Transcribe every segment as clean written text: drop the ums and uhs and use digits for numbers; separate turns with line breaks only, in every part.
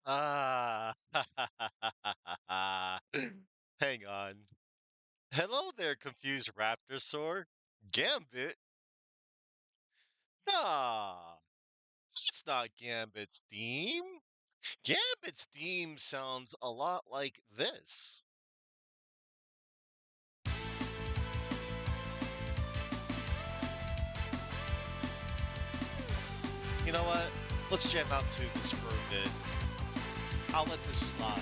Ah, hang on. Hello there, confused Raptorsaur. Gambit? Nah, that's not Gambit's theme. Gambit's theme sounds a lot like this. You know what? Let's jam out to this for a bit. I'll let this slide.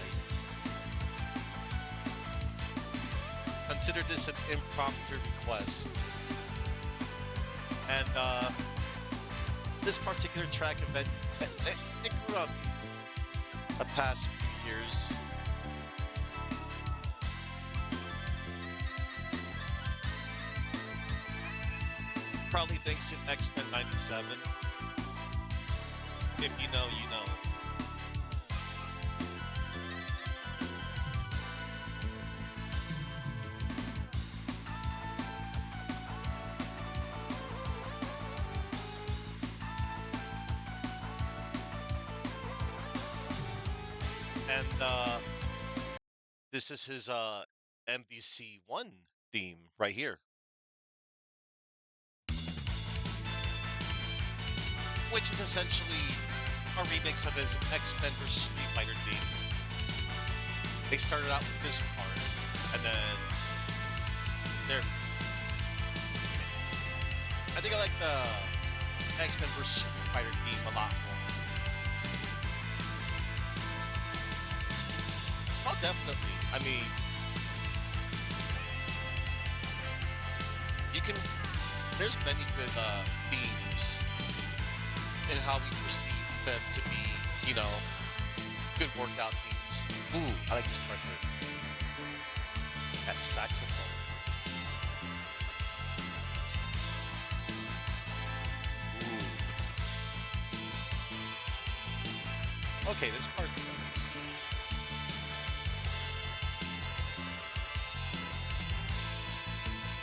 Consider this an impromptu request. And this particular track event, it grew on me the past few years. Probably thanks to X-Men 97. If you know, you know. And this is his MVC1 theme right here, which is essentially a remix of his X-Men vs. Street Fighter theme. They started out with this part, and then there. I think I like the X-Men vs. Street Fighter theme a lot more. Oh, definitely. I mean, you can. There's many good themes in how we perceive them to be, good workout themes. Ooh, I like this part here. That saxophone. Ooh. Okay, this part's nice.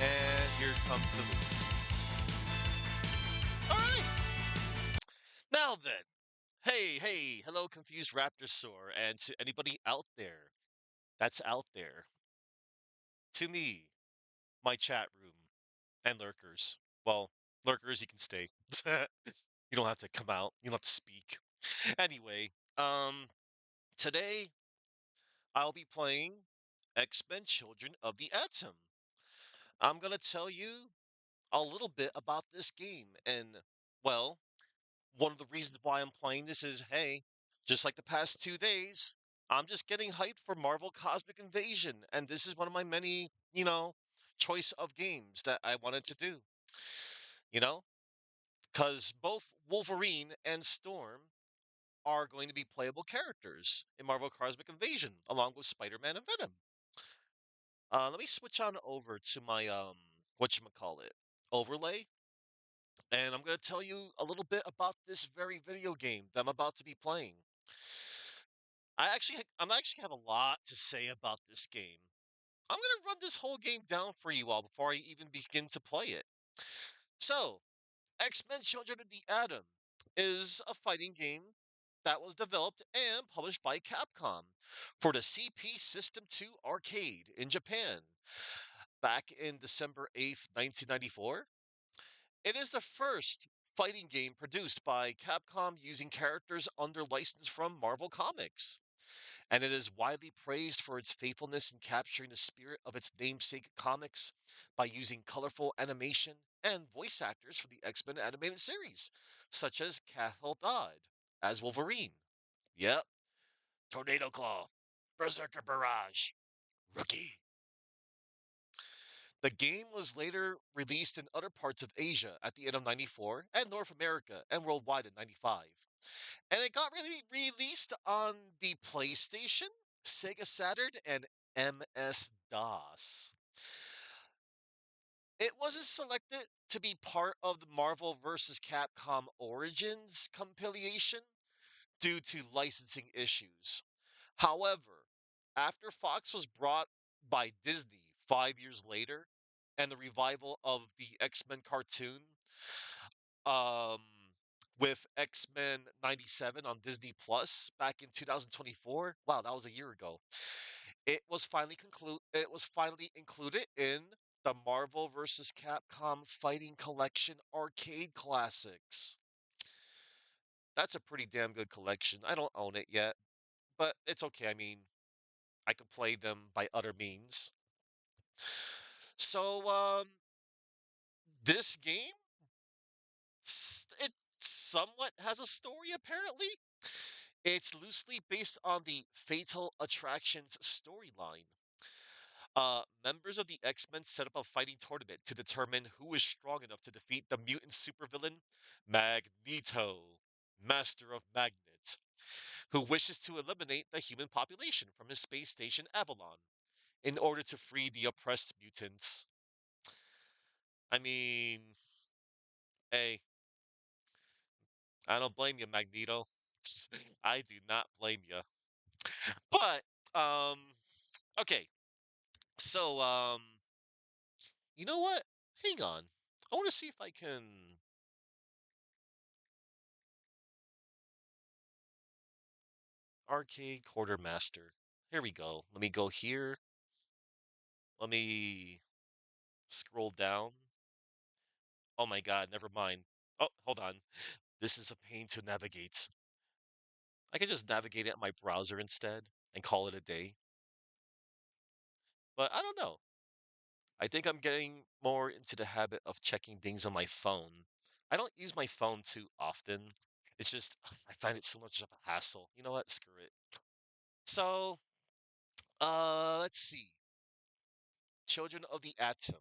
And here comes the loop. All right. Now then, hey, hello, confused Raptorsaur, and to anybody out there that's out there, to me, my chat room, and lurkers. Well, lurkers, you can stay. You don't have to come out. You don't have to speak. Anyway, today I'll be playing X-Men Children of the Atom. I'm gonna tell you a little bit about this game, and well, one of the reasons why I'm playing this is, hey, just like the past 2 days, I'm just getting hyped for Marvel Cosmic Invasion, and this is one of my many, choice of games that I wanted to do. You know, because both Wolverine and Storm are going to be playable characters in Marvel Cosmic Invasion, along with Spider-Man and Venom. Let me switch on over to my whatchamacallit overlay, and I'm going to tell you a little bit about this very video game that I'm about to be playing. I'm actually have a lot to say about this game. I'm going to run this whole game down for you all before I even begin to play it. So, X-Men Children of the Atom is a fighting game that was developed and published by Capcom for the CP System 2 arcade in Japan back in December 8th, 1994. It is the first fighting game produced by Capcom using characters under license from Marvel Comics, and it is widely praised for its faithfulness in capturing the spirit of its namesake comics by using colorful animation and voice actors from the X-Men animated series, such as Cathal Dodd as Wolverine. Yep, Tornado Claw, Berserker Barrage, Rookie. The game was later released in other parts of Asia at the end of 94 and North America and worldwide in 95. And it got really released on the PlayStation, Sega Saturn, and MS-DOS. It wasn't selected to be part of the Marvel vs. Capcom Origins compilation due to licensing issues. However, after Fox was brought by Disney 5 years later and the revival of the X-Men cartoon, um, with X-Men 97 on Disney Plus back in 2024. Wow, that was a year ago. It was finally included in the Marvel vs. Capcom Fighting Collection Arcade Classics. That's a pretty damn good collection. I don't own it yet, but it's okay. I mean, I could play them by other means. So, this game, it somewhat has a story apparently. It's loosely based on the Fatal Attractions storyline. Members of the X-Men set up a fighting tournament to determine who is strong enough to defeat the mutant supervillain Magneto, Master of Magnet, who wishes to eliminate the human population from his space station Avalon in order to free the oppressed mutants. I mean, hey, I don't blame you, Magneto. I do not blame you. But, um, okay. So, you know what? Hang on. I want to see if I can arcade quartermaster. Here we go. Let me go here. Let me scroll down. Oh my God, never mind. Oh, hold on. This is a pain to navigate. I can just navigate it on my browser instead and call it a day. But I don't know. I think I'm getting more into the habit of checking things on my phone. I don't use my phone too often. It's just, I find it so much of a hassle. You know what? Screw it. So, let's see. Children of the Atom.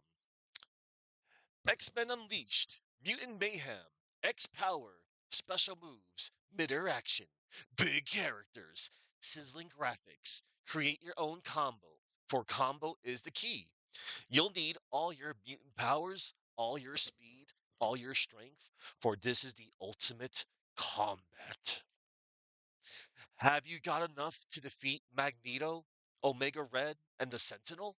X-Men Unleashed. Mutant Mayhem. X Power. Special moves. Mid-air action. Big characters. Sizzling graphics. Create your own combo. For combo is the key. You'll need all your mutant powers, all your speed, all your strength, for this is the ultimate combat. Have you got enough to defeat Magneto, Omega Red, and the Sentinel?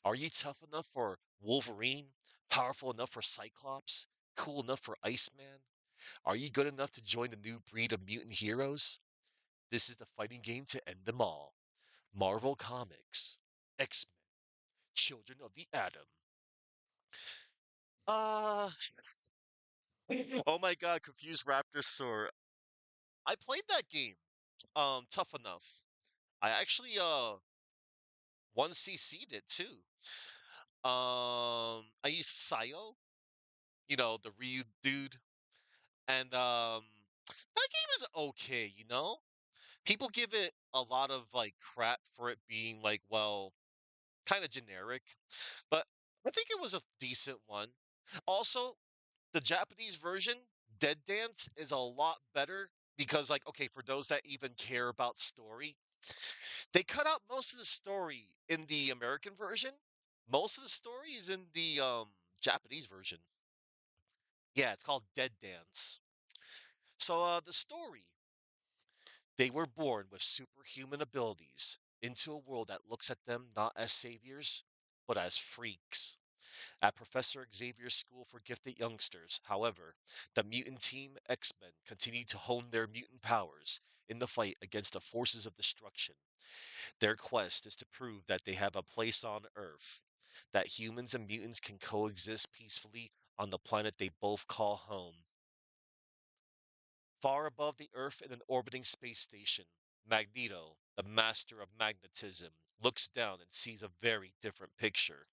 Are you tough enough for Wolverine? Powerful enough for Cyclops? Cool enough for Iceman? Are you good enough to join the new breed of mutant heroes? This is the fighting game to end them all. Marvel Comics. X-Men. Children of the Atom. Uh, oh my God, Confused Raptor Soar. I played that game. Tough enough. I actually one CC'd it too. I used Sayo, the Ryu dude, and that game is okay, you know? People give it a lot of like crap for it being like, well, kind of generic, but I think it was a decent one. Also, the Japanese version, Dead Dance, is a lot better because, like, okay, for those that even care about story, they cut out most of the story in the American version. Most of the story is in the Japanese version. Yeah, it's called Dead Dance. So, the story, they were born with superhuman abilities into a world that looks at them not as saviors, but as freaks. At Professor Xavier's School for Gifted Youngsters, however, the mutant team X-Men continue to hone their mutant powers in the fight against the forces of destruction. Their quest is to prove that they have a place on Earth, that humans and mutants can coexist peacefully on the planet they both call home. Far above the Earth in an orbiting space station, Magneto, the master of magnetism, looks down and sees a very different picture.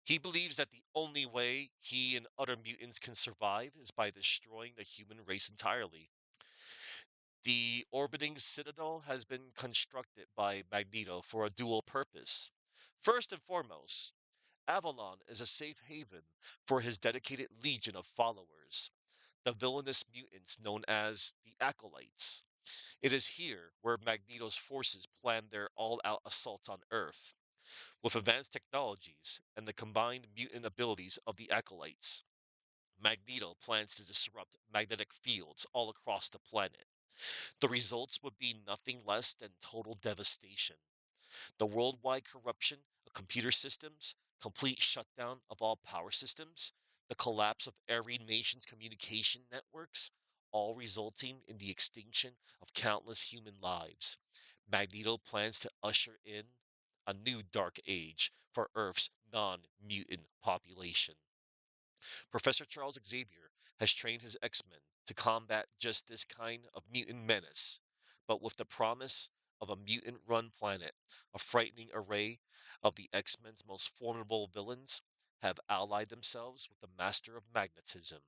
He believes that the only way he and other mutants can survive is by destroying the human race entirely. The orbiting citadel has been constructed by Magneto for a dual purpose. First and foremost, Avalon is a safe haven for his dedicated legion of followers, the villainous mutants known as the Acolytes. It is here where Magneto's forces plan their all out assault on Earth. With advanced technologies and the combined mutant abilities of the Acolytes, Magneto plans to disrupt magnetic fields all across the planet. The results would be nothing less than total devastation. The worldwide corruption of computer systems, complete shutdown of all power systems, the collapse of every nation's communication networks, all resulting in the extinction of countless human lives. Magneto plans to usher in a new dark age for Earth's non mutant population. Professor Charles Xavier has trained his X Men to combat just this kind of mutant menace, but with the promise of a mutant run planet, a frightening array of the X Men's most formidable villains have allied themselves with the Master of Magnetism,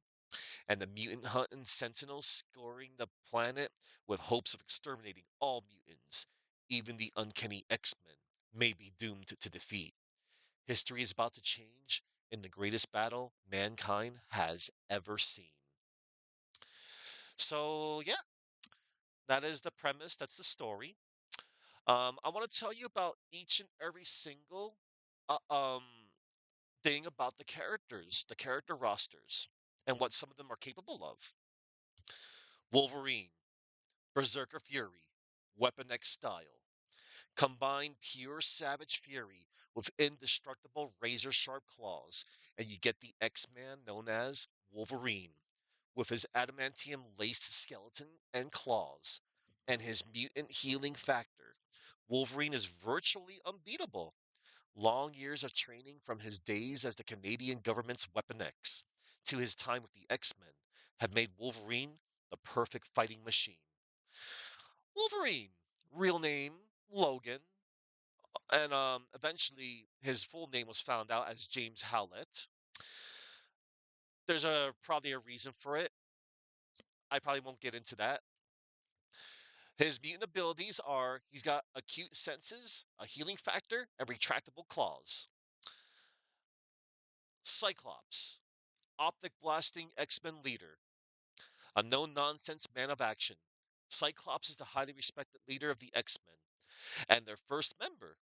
and the mutant hunting Sentinels scoring the planet with hopes of exterminating all mutants, even the uncanny X Men, may be doomed to defeat. History is about to change in the greatest battle mankind has ever seen. So, yeah, that is the premise. That's the story. I want to tell you about each and every single uh, um, thing about the characters, the character rosters, and what some of them are capable of. Wolverine, Berserker Fury, Weapon X style. Combine pure savage fury with indestructible razor sharp claws, and you get the X Man known as Wolverine, with his adamantium laced skeleton and claws, and his mutant healing factor. Wolverine is virtually unbeatable. Long years of training from his days as the Canadian government's Weapon X to his time with the X Men have made Wolverine the perfect fighting machine. Wolverine, real name Logan, and eventually his full name was found out as James Howlett. There's a probably a reason for it. I probably won't get into that. His mutant abilities are he's got acute senses, a healing factor, and retractable claws. Cyclops, optic blasting X-Men leader, a no nonsense man of action. Cyclops is the highly respected leader of the X-Men and their first member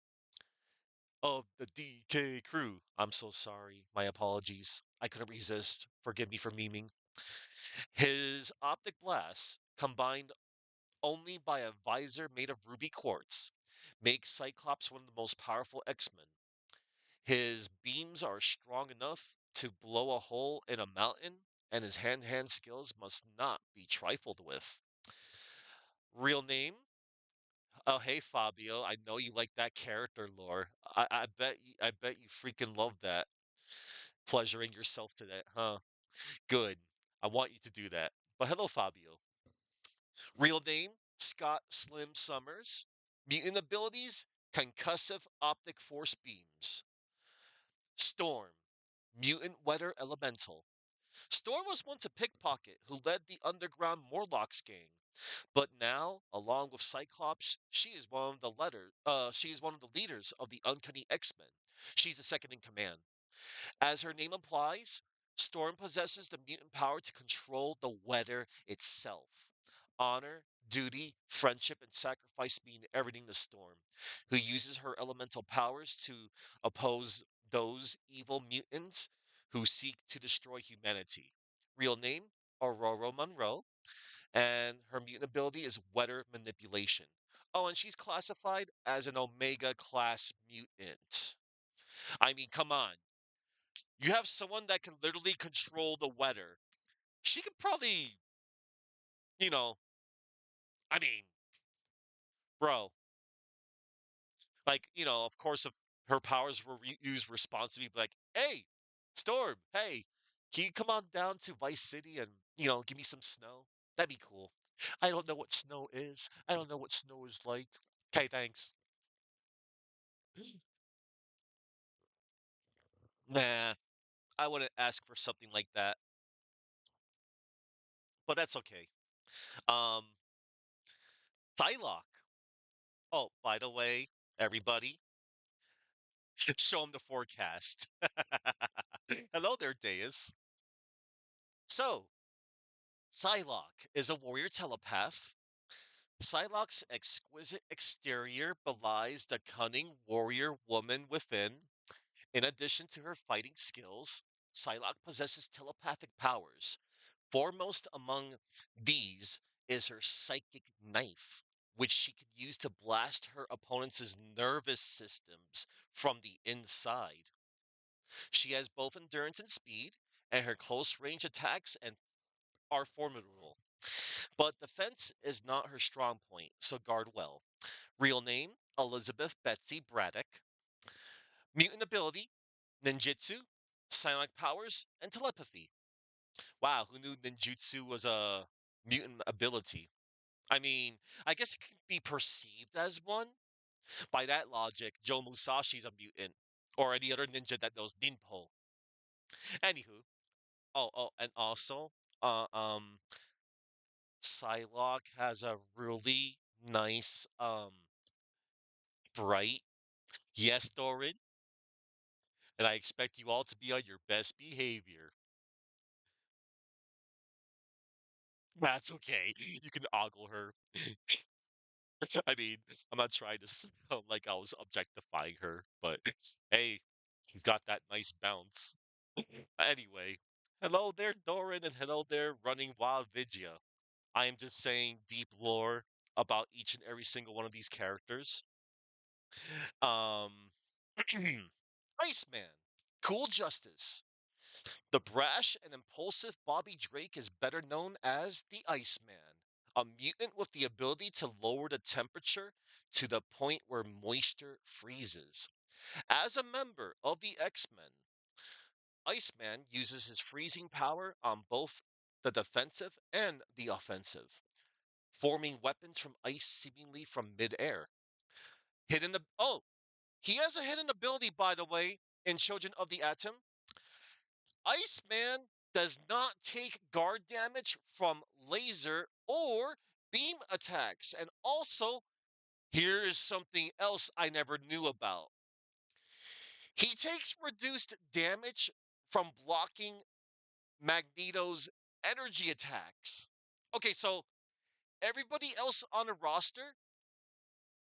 of the DK crew. I'm so sorry. My apologies. I couldn't resist. Forgive me for memeing. His optic blasts, combined only by a visor made of ruby quartz, make Cyclops one of the most powerful X-Men. His beams are strong enough to blow a hole in a mountain, and his hand-hand skills must not be trifled with. Real name? Oh, hey Fabio. I know you like that character lore. I bet you freaking love that. Pleasuring yourself to that, huh? Good. I want you to do that. But hello, Fabio. Real name, Scott Slim Summers. Mutant abilities, concussive optic force beams. Storm, mutant weather elemental. Storm was once a pickpocket who led the underground Morlocks gang, but now, along with Cyclops, she is one of the leaders of the Uncanny X-Men. She's the second in command. As her name implies, Storm possesses the mutant power to control the weather itself. Honor, duty, friendship, and sacrifice mean everything to Storm, who uses her elemental powers to oppose those evil mutants who seek to destroy humanity. Real name, Aurora Monroe, and her mutant ability is weather manipulation. Oh, and she's classified as an Omega class mutant. I mean, come on. You have someone that can literally control the weather. She could probably, you know, I mean, bro, like, of course, if her powers were used responsibly, like, hey, Storm, hey, can you come on down to Vice City and, give me some snow? That'd be cool. I don't know what snow is. I don't know what snow is like. Okay, thanks. Nah, I wouldn't ask for something like that, but that's okay. Um, Psylocke. Oh, by the way, everybody, show them the forecast. Hello there, Deus. So, Psylocke is a warrior telepath. Psylocke's exquisite exterior belies the cunning warrior woman within. In addition to her fighting skills, Psylocke possesses telepathic powers. Foremost among these is her psychic knife, which she could use to blast her opponent's nervous systems from the inside. She has both endurance and speed, and her close range attacks and are formidable. But defense is not her strong point, so guard well. Real name Elizabeth Betsy Braddock. Mutant ability ninjutsu, psionic powers, and telepathy. Wow, who knew ninjutsu was a mutant ability? I mean, I guess it can be perceived as one. By that logic, Joe Musashi's a mutant, or any other ninja that knows ninpo. Anywho, and also, uh, um, Psylocke has a really nice, bright yes, Doran, and I expect you all to be on your best behavior. That's okay. You can ogle her. I mean, I'm not trying to sound like I was objectifying her, but hey, she's got that nice bounce. Anyway, hello there, Doran, and hello there, Running Wild Vigia. I am just saying deep lore about each and every single one of these characters. Um, Iceman, Cool Justice. The brash and impulsive Bobby Drake is better known as the Iceman, a mutant with the ability to lower the temperature to the point where moisture freezes. As a member of the X-Men, Iceman uses his freezing power on both the defensive and the offensive, forming weapons from ice seemingly from midair. He has a hidden ability, by the way, in Children of the Atom. Iceman does not take guard damage from laser or beam attacks. And also, here is something else I never knew about. He takes reduced damage from blocking Magneto's energy attacks. Okay, so everybody else on the roster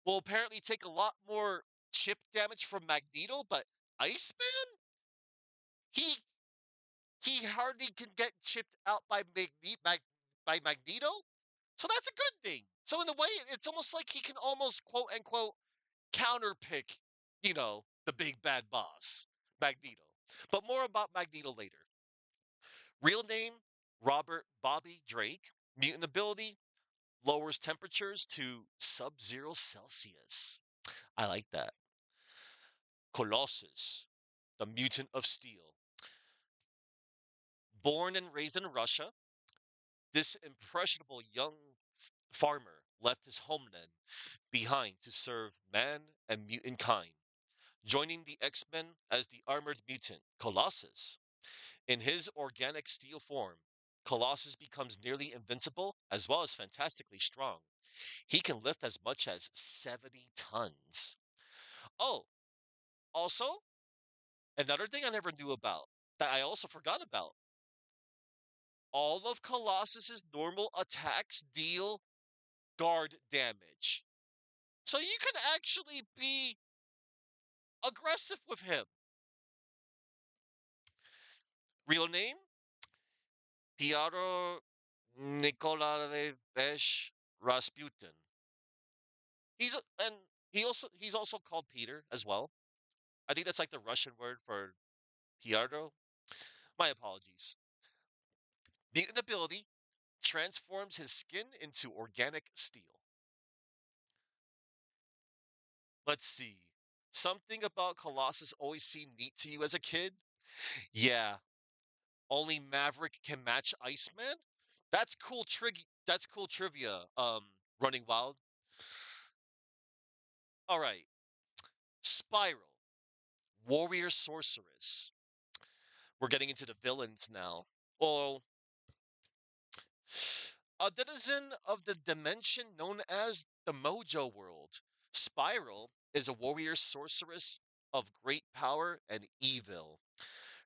will apparently take a lot more chip damage from Magneto, but Iceman, he he hardly can get chipped out by Magneto. So that's a good thing. So in a way, it's almost like he can almost quote unquote counterpick, the big bad boss, Magneto. But more about Magneto later. Real name Robert Bobby Drake. Mutant ability lowers temperatures to sub-zero Celsius. I like that. Colossus, the mutant of steel. Born and raised in Russia, this impressionable young farmer left his homeland behind to serve man and mutant kind, joining the X-Men as the armored mutant Colossus. In his organic steel form, Colossus becomes nearly invincible as well as fantastically strong. He can lift as much as 70 tons. Oh, also, another thing I never knew about that I also forgot about. All of Colossus's normal attacks deal guard damage. So you can actually be aggressive with him. Real name? Pyotr Nikolaevich Rasputin. And he's also called Peter as well. I think that's like the Russian word for Pyotr. My apologies. Mutant ability transforms his skin into organic steel. Let's see. Something about Colossus always seemed neat to you as a kid? Yeah, only Maverick can match Iceman? That's cool trivia. Running Wild. All right. Spiral, Warrior Sorceress. We're getting into the villains now. Well, a denizen of the dimension known as the Mojo World, Spiral is a warrior sorceress of great power and evil.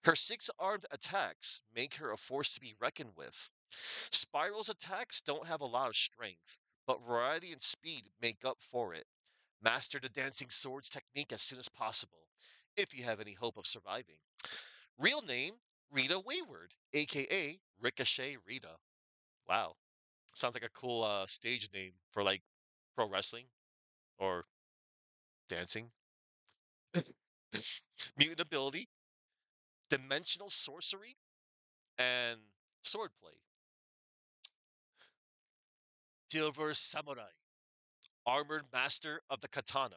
Her six-armed attacks make her a force to be reckoned with. Spiral's attacks don't have a lot of strength, but variety and speed make up for it. Master the dancing swords technique as soon as possible, if you have any hope of surviving. Real name, Rita Wayward, aka Ricochet Rita. Wow. Sounds like a cool stage name for like pro wrestling or dancing. Mutant ability, dimensional sorcery, and swordplay. Silver Samurai, armored master of the katana,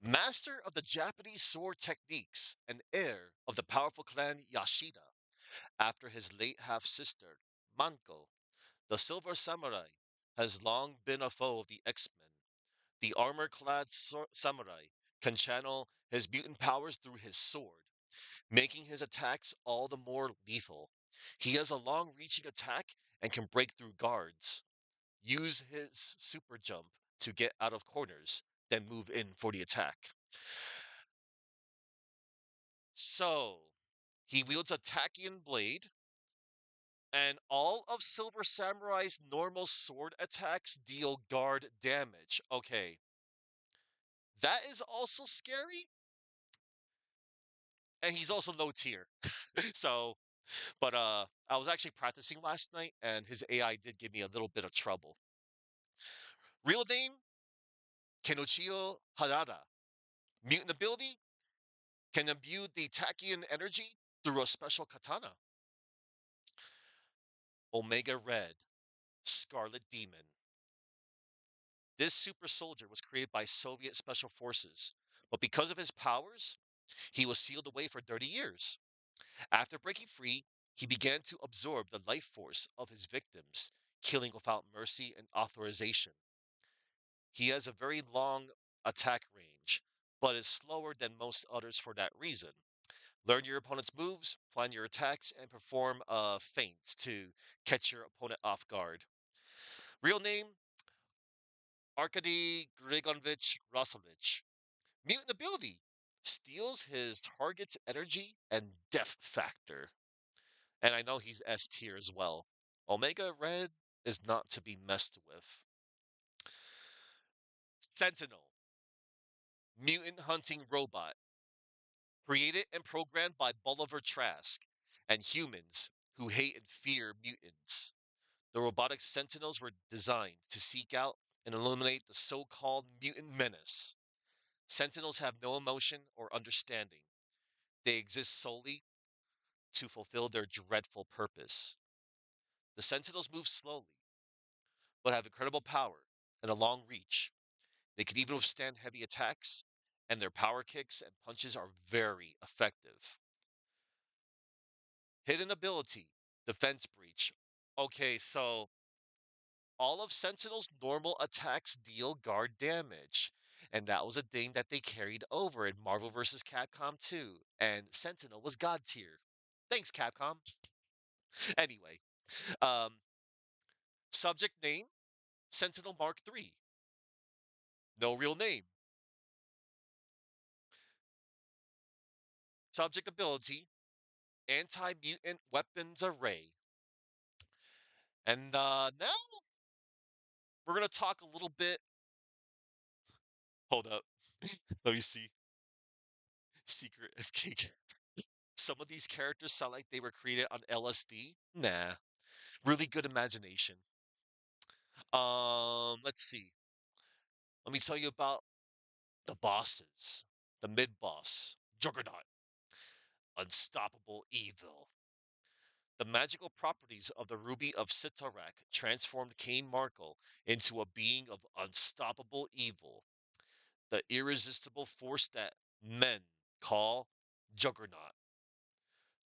master of the Japanese sword techniques, and heir of the powerful clan Yashida. After his late half sister, Manko, the Silver Samurai has long been a foe of the X-Men. The armor-clad samurai can channel his mutant powers through his sword, making his attacks all the more lethal. He has a long-reaching attack and can break through guards, use his super jump to get out of corners, then move in for the attack. So, he wields a Tachyon blade, and all of Silver Samurai's normal sword attacks deal guard damage. Okay, that is also scary, and he's also low tier. So, but I was actually practicing last night, and his AI did give me a little bit of trouble. Real name Kenochio Harada. Mutant ability can imbue the Tachyon energy through a special katana. Omega Red, Scarlet Demon. This super soldier was created by Soviet special forces, but because of his powers, he was sealed away for 30 years. After breaking free, he began to absorb the life force of his victims, killing without mercy and authorization. He has a very long attack range, but is slower than most others for that reason. Learn your opponent's moves, plan your attacks, and perform feints to catch your opponent off guard. Real name Arkady Grigonovich Rosovich. Mutant ability steals his target's energy and death factor. And I know he's S tier as well. Omega Red is not to be messed with. Sentinel, mutant hunting robot, created and programmed by Bolivar Trask and humans who hate and fear mutants. The robotic sentinels were designed to seek out and eliminate the so called mutant menace. Sentinels have no emotion or understanding, they exist solely to fulfill their dreadful purpose. The sentinels move slowly, but have incredible power and a long reach. They can even withstand heavy attacks, and their power kicks and punches are very effective. Hidden ability, defense breach. Okay, so all of Sentinel's normal attacks deal guard damage. And that was a thing that they carried over in Marvel vs. Capcom 2. And Sentinel was God tier. Thanks, Capcom. Anyway, um, subject name Sentinel Mark III. No real name. Subject ability Anti Mutant Weapons Array. And now we're going to talk a little bit. Hold up. Let me see. Secret FK. Some of these characters sound like they were created on LSD. Nah, really good imagination. Let's see. Let me tell you about the bosses. The mid boss, Juggernaut, unstoppable evil. The magical properties of the Ruby of Sitarak transformed Cain Markle into a being of unstoppable evil, the irresistible force that men call Juggernaut.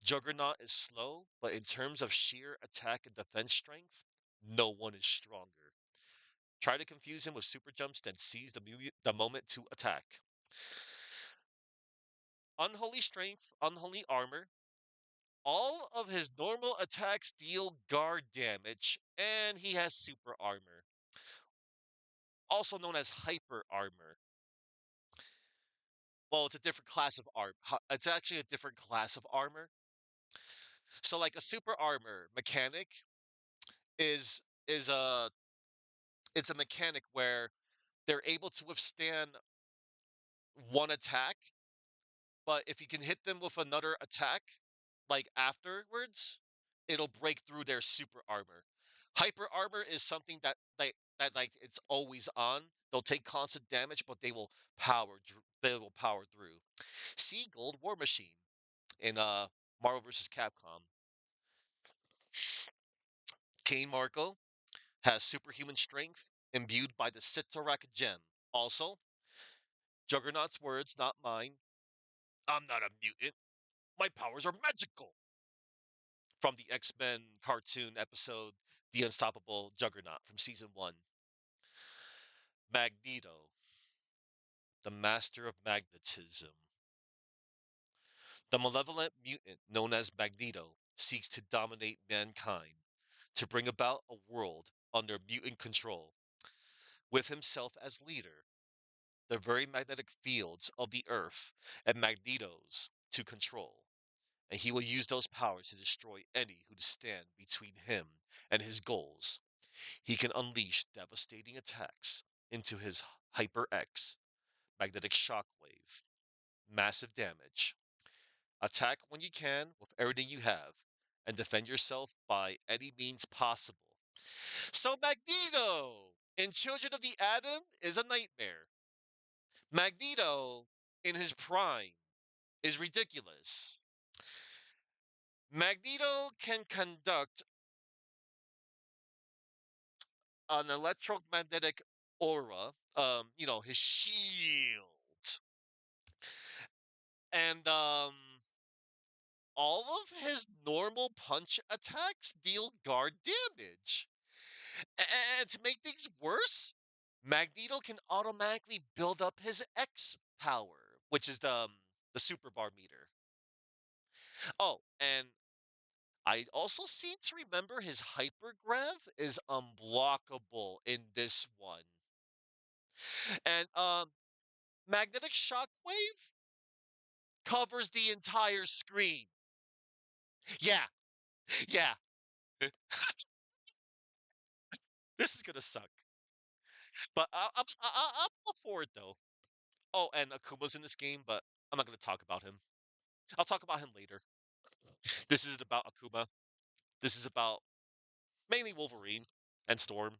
Juggernaut is slow, but in terms of sheer attack and defense strength, no one is stronger. Try to confuse him with super jumps, then seize the moment to attack. Unholy strength, unholy armor. All of his normal attacks deal guard damage, and he has super armor, also known as hyper armor. Well, it's a different class of armor. It's actually a different class of armor. So, like a super armor mechanic is a it's a mechanic where they're able to withstand one attack, but if you can hit them with another attack, like afterwards, it'll break through their super armor. Hyper armor is something that like it's always on. They'll take constant damage, but they will power through. See Gold War Machine in Marvel vs. Capcom. Kane Marco, Has superhuman strength imbued by the Sitarak gem. Also, Juggernaut's words, not mine. I'm not a mutant. My powers are magical. From the X-Men cartoon episode The Unstoppable Juggernaut from season 1. Magneto, the master of magnetism. The malevolent mutant known as Magneto seeks to dominate mankind, to bring about a world under mutant control, with himself as leader. The very magnetic fields of the Earth and Magneto's to control, and he will use those powers to destroy any who stand between him and his goals. He can unleash devastating attacks into his Hyper X, magnetic shockwave, massive damage. Attack when you can with everything you have, and defend yourself by any means possible. So Magneto in Children of the Atom is a nightmare. Magneto in his prime is ridiculous. Magneto can conduct an electromagnetic aura, his shield, and all of his normal punch attacks deal guard damage. And to make things worse, Magneto can automatically build up his X power, which is the super bar meter. Oh, and I also seem to remember his hypergrav is unblockable in this one. And magnetic shockwave covers the entire screen. Yeah, yeah. This is gonna suck. But I'm up for it though. Oh, and Akuma's in this game, but I'm not gonna talk about him. I'll talk about him later. This isn't about Akuma. This is about mainly Wolverine and Storm,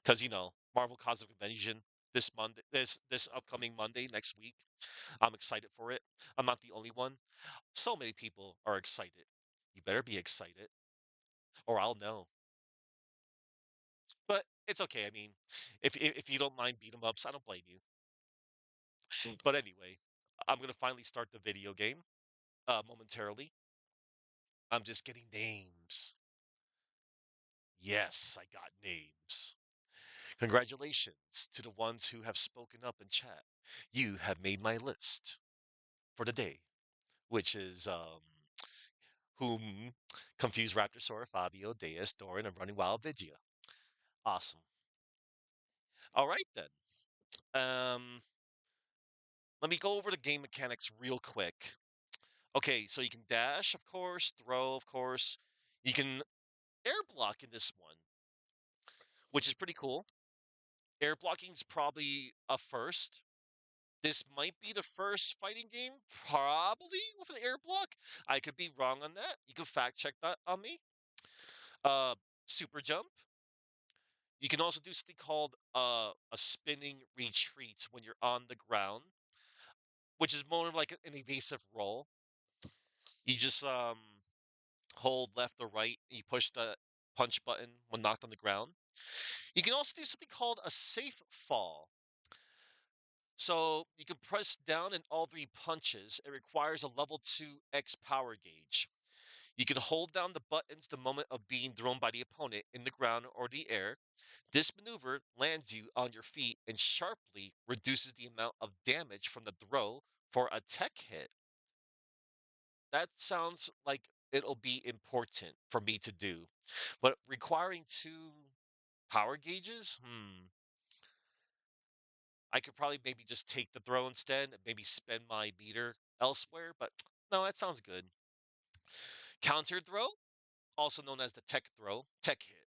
because Marvel Cosmic Invasion this Monday, this upcoming Monday next week. I'm excited for it. I'm not the only one. So many people are excited. You better be excited, or I'll know. But it's okay. I mean, if you don't mind beat 'em ups, I don't blame you. But anyway, I'm gonna finally start the video game momentarily. I'm just getting names. Yes, I got names. Congratulations to the ones who have spoken up in chat. You have made my list for the day, which is whom Confused Raptorsaur, Fabio, Deus, Doran, and Running Wild Vigia. Awesome. All right then. Um, Let me go over the game mechanics real quick. Okay, so you can dash, of course, throw, of course. You can air block in this one, which is pretty cool. Air blocking is probably a first. This might be the first fighting game, probably with an air block. I could be wrong on that. You can fact check that on me. Uh, Super jump. You can also do something called a spinning retreat when you're on the ground, which is more like an evasive roll. You just hold left or right, and you push the punch button when knocked on the ground. You can also do something called a safe fall. So you can press down in all three punches. It requires a level 2 X power gauge. You can hold down the buttons the moment of being thrown by the opponent in the ground or the air. This maneuver lands you on your feet and sharply reduces the amount of damage from the throw for a tech hit. That sounds like it'll be important for me to do. But requiring two power gauges? I could probably maybe just take the throw instead and maybe spend my meter elsewhere, but no, that sounds good. Counter throw, also known as the tech throw, tech hit.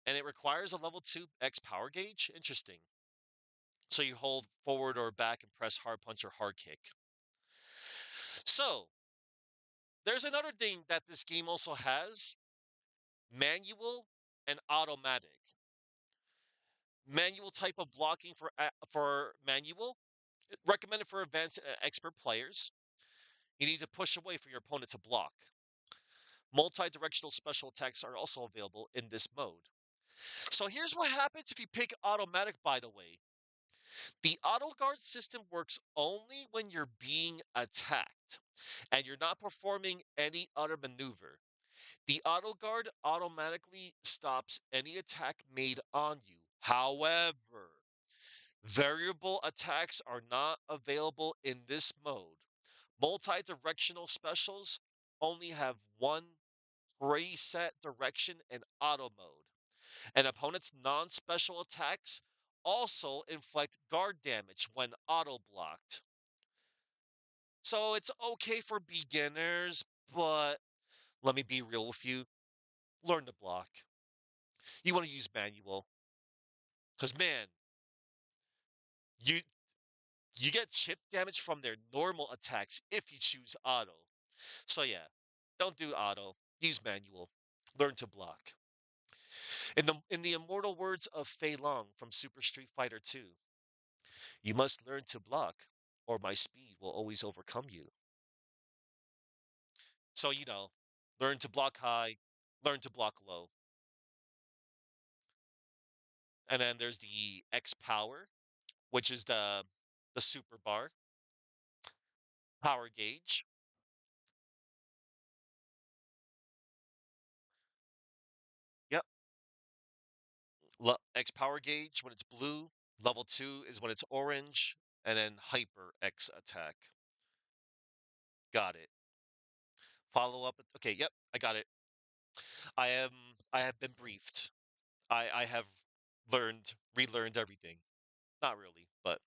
And it requires a level 2 X power gauge. Interesting. So you hold forward or back and press hard punch or hard kick. So there's another thing that this game also has: manual and automatic. Manual type of blocking for manual, recommended for advanced expert players. You need to push away for your opponent to block. Multi-directional special attacks are also available in this mode. So here's what happens if you pick automatic, by the way. The auto guard system works only when you're being attacked and you're not performing any other maneuver. The auto guard automatically stops any attack made on you. However, variable attacks are not available in this mode. Multi-directional specials only have one preset direction in auto mode. And opponent's non-special attacks also inflict guard damage when auto-blocked. So it's okay for beginners, but let me be real with you. Learn to block. You want to use manual. Because man, you you get chip damage from their normal attacks if you choose auto. So yeah, don't do auto. Use manual. Learn to block. In the immortal words of Fei Long from Super Street Fighter 2, you must learn to block, or my speed will always overcome you. So learn to block high, learn to block low. And then there's the X power, which is the super bar, power gauge. Yep. X power gauge when it's blue. Level 2 is when it's orange, and then hyper X attack. Got it. Follow up. Okay, yep, I got it. I am. I have been briefed. I have relearned everything. Not really, but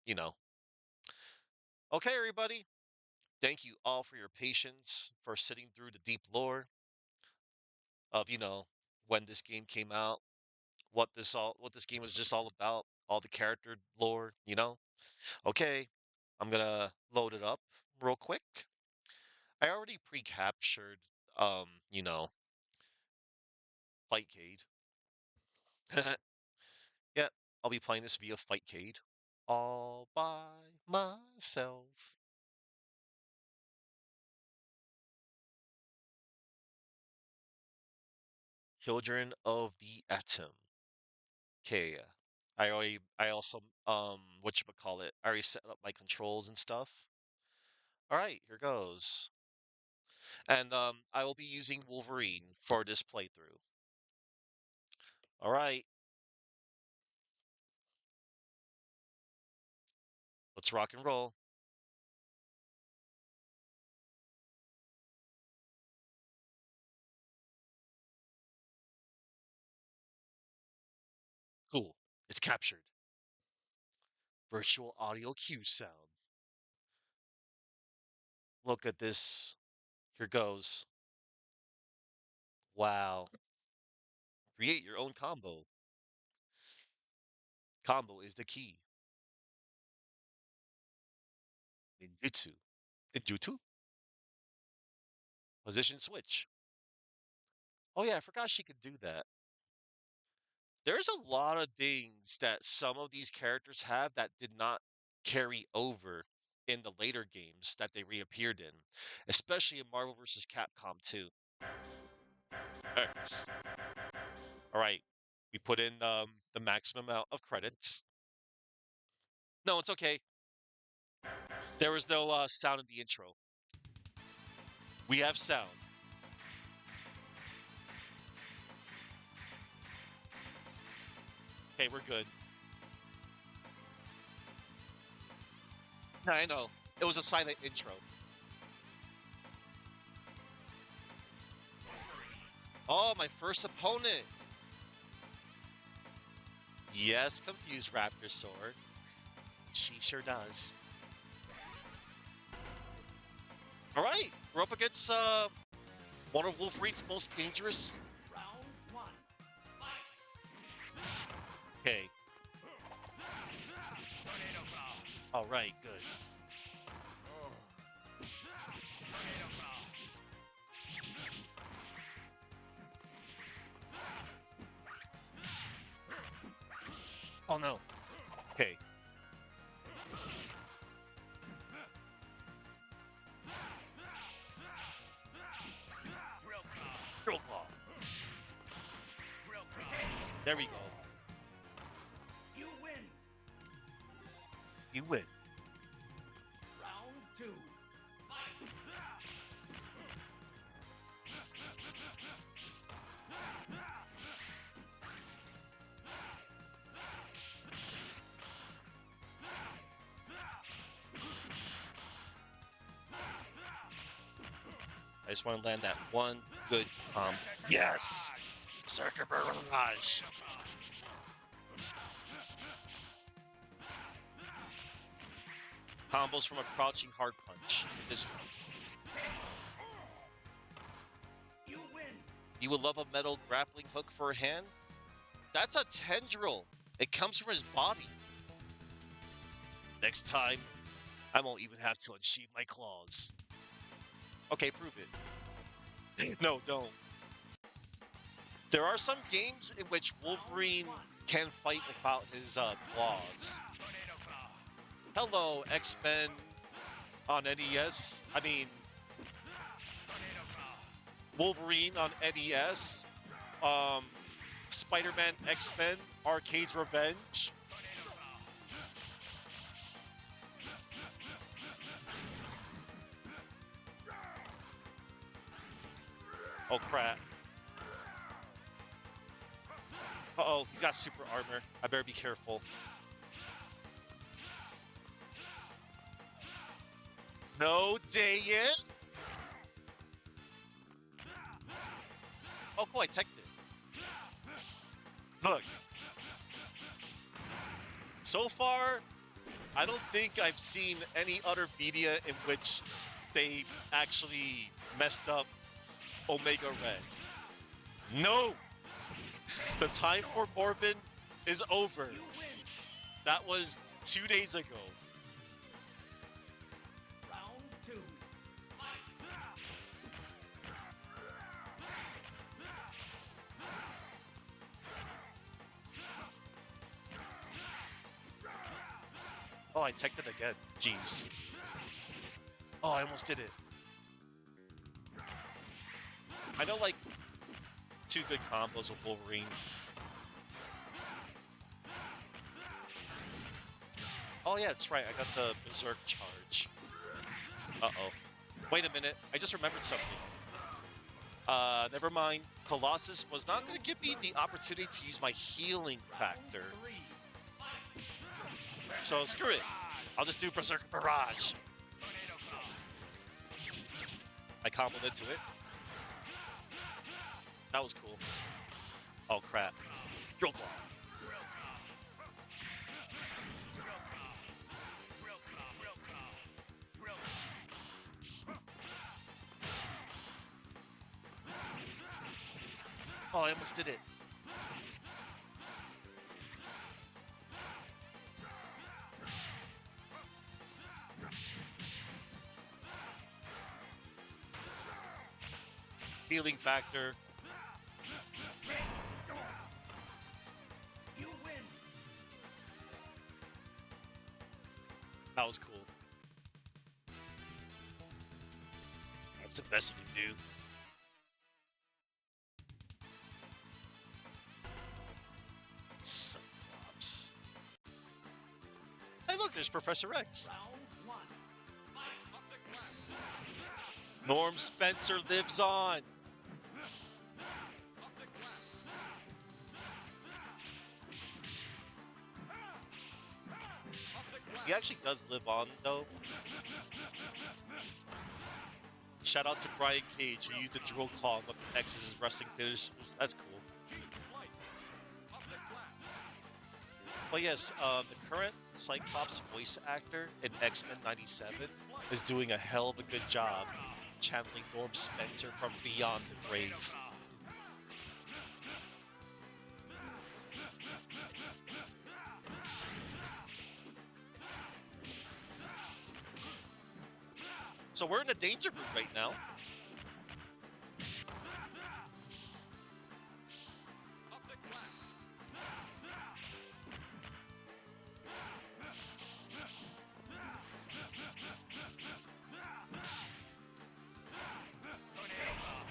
Okay, everybody. Thank you all for your patience, for sitting through the deep lore of when this game came out, what this game was just all about, all the character lore. Okay, I'm gonna load it up real quick. I already pre-captured Fightcade. Yeah, I'll be playing this via Fightcade all by myself. Children of the Atom. Okay. I also whatchamacallit, I already set up my controls and stuff. All right, here goes. And I will be using Wolverine for this playthrough. All right, let's rock and roll. Cool. It's captured. Virtual audio cue sound. Look at this. Here goes. Wow. Create your own combo. Combo is the key. Ninjutsu. Ninjutsu? Position switch. Oh yeah, I forgot she could do that. There's a lot of things that some of these characters have that did not carry over in the later games that they reappeared in, especially in Marvel vs. Capcom 2. X. All right, we put in the maximum amount of credits. No, it's okay. There was no sound in the intro. We have sound. Okay, we're good. I know. It was a silent intro. Oh, my first opponent. Yes, confused Raptor Sword. She sure does. All right, we're up against one of Wolverine's most dangerous. Okay. All right, good. Oh no. Okay. Drill Claw. There we go.
You win.
You win.
Round two.
I just want to land that one good yes! Circuit Barrage! Combos from a crouching hard punch. This one.
You win.
You would love a metal grappling hook for a hand? That's a tendril. It comes from his body. Next time, I won't even have to unsheath my claws. Okay, prove it. No, don't. There are some games in which Wolverine can fight without his claws. Hello, X-Men on NES. I mean, Wolverine on NES. Spider-Man X-Men Arcade's Revenge. Oh crap. Uh-oh, he's got super armor. I better be careful. No, Deus! Oh, cool, I teched it. Look. So far, I don't think I've seen any other media in which they actually messed up Omega Red. No! The time for Morbin is over.
You win.
That was 2 days ago.
Round two.
Oh, I teched it again. Jeez. Oh, I almost did it. I know, like, 2 good combos with Wolverine. Oh, yeah, that's right. I got the Berserk charge. Uh-oh. Wait a minute. I just remembered something. Never mind. Colossus was not going to give me the opportunity to use my healing factor. So, screw it. I'll just do Berserk Barrage. I comboed into it. That was cool. Oh, crap. Drill Claw. Oh, I almost did it. Healing factor.
You win.
That was cool. That's the best you can do. Cyclops. Hey, look, there's Professor X.
Round one.
Norm Spencer lives on. He actually does live on, though. Shout out to Brian Cage, who used the Drill Claw on X as his wrestling finish. That's cool. But yes, the current Cyclops voice actor in X-Men 97 is doing a hell of a good job channeling Norm Spencer from beyond the grave. So we're in a danger room right now.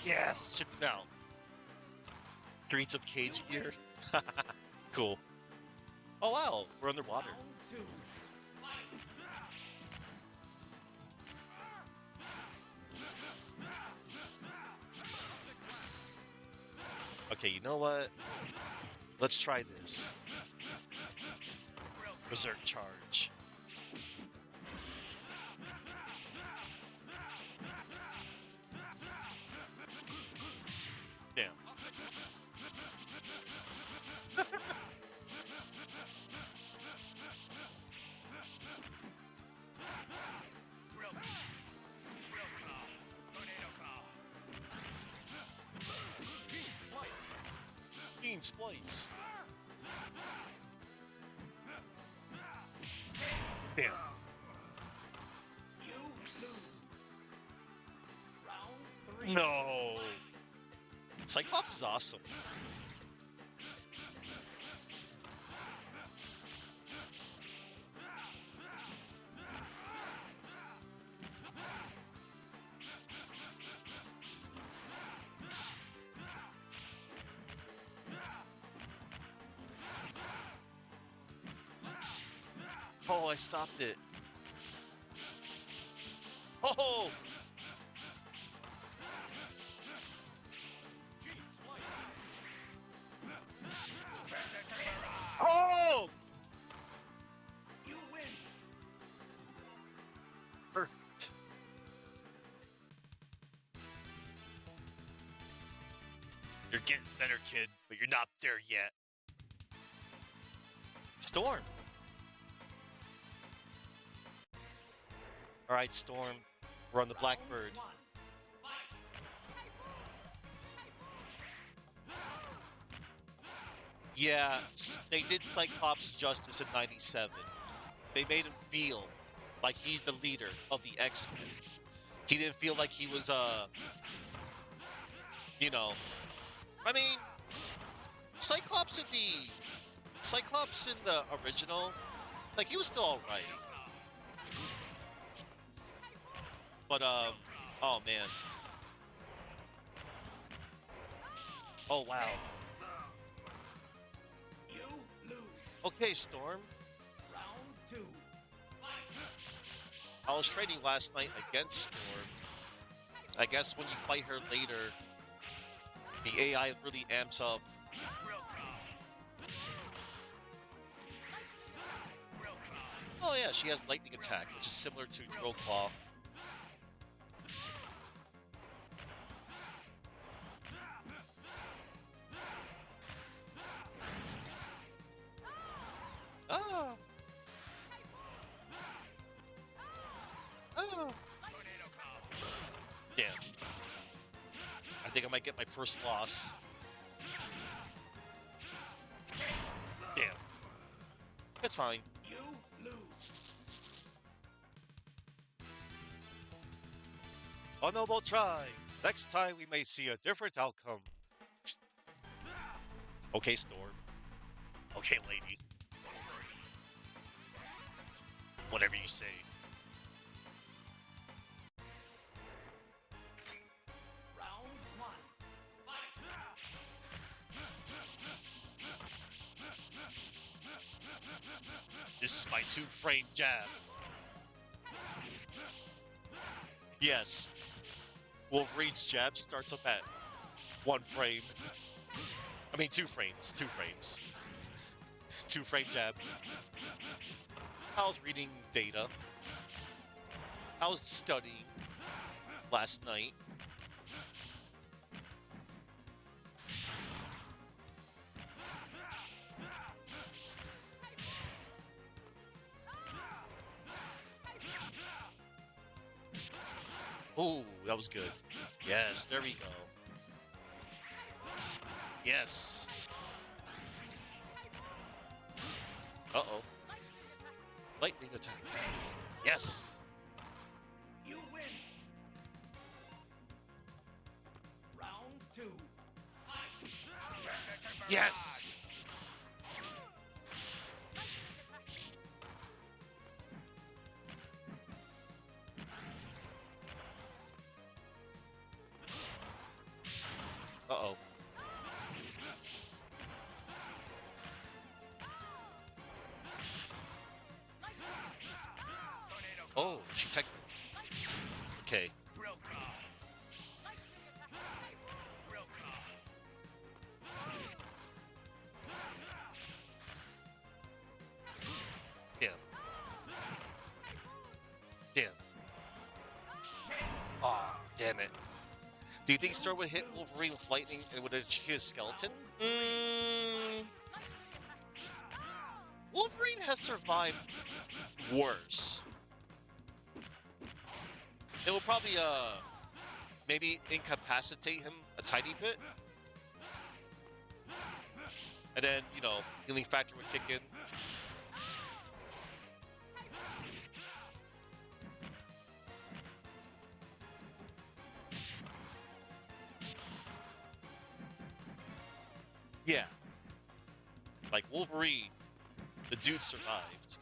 Yes, chip it out. Streets of Cage gear. Cool. Oh wow, we're underwater.
Round two. Fight.
Okay, you know what? Let's try this. Berserk charge. Damn. Beam splice. Damn.
You lose. Round three.
No. Cyclops is awesome. Oh, I stopped it. Oh! Oh!
You win.
Perfect. You're getting better, kid, but you're not there yet. Storm. All right, Storm. We're on the Blackbird.
Round one. Fight.
Yeah, they did Cyclops justice in '97. They made him feel like he's the leader of the X-Men. He didn't feel like he was, you know, I mean, Cyclops in the original, like he was still all right. But oh man. Oh wow.
You lose.
Okay, Storm.
Round two.
I was training last night against Storm. I guess when you fight her later, the AI really amps up. Oh yeah, she has lightning attack, which is similar to Drill Claw. Ah! Ah! Damn. I think I might get my first loss. Damn. It's fine.
You lose.
A noble try. Next time we may see a different outcome. Okay, Storm. Okay, lady. Whatever you say.
Round one. Fight.
This is my two-frame jab. Yes. Wolverine's jab starts up at 1 frame. I mean, 2 frames. 2 frames. 2-frame jab. I was reading data. I was studying last night. Oh, that was good. Yes, there we go. Yes. Uh-oh. Lightning attack. Yes.
You win. Round two. Fight.
Yes. Uh-oh. Oh, she teched. Okay. Damn. Damn. Aw, damn it. Do you think Star would hit Wolverine with lightning and would achieve his skeleton? Wolverine has survived worse. It will probably maybe incapacitate him a tiny bit. And then, you know, healing factor would kick in. Yeah. Like Wolverine, the dude survived.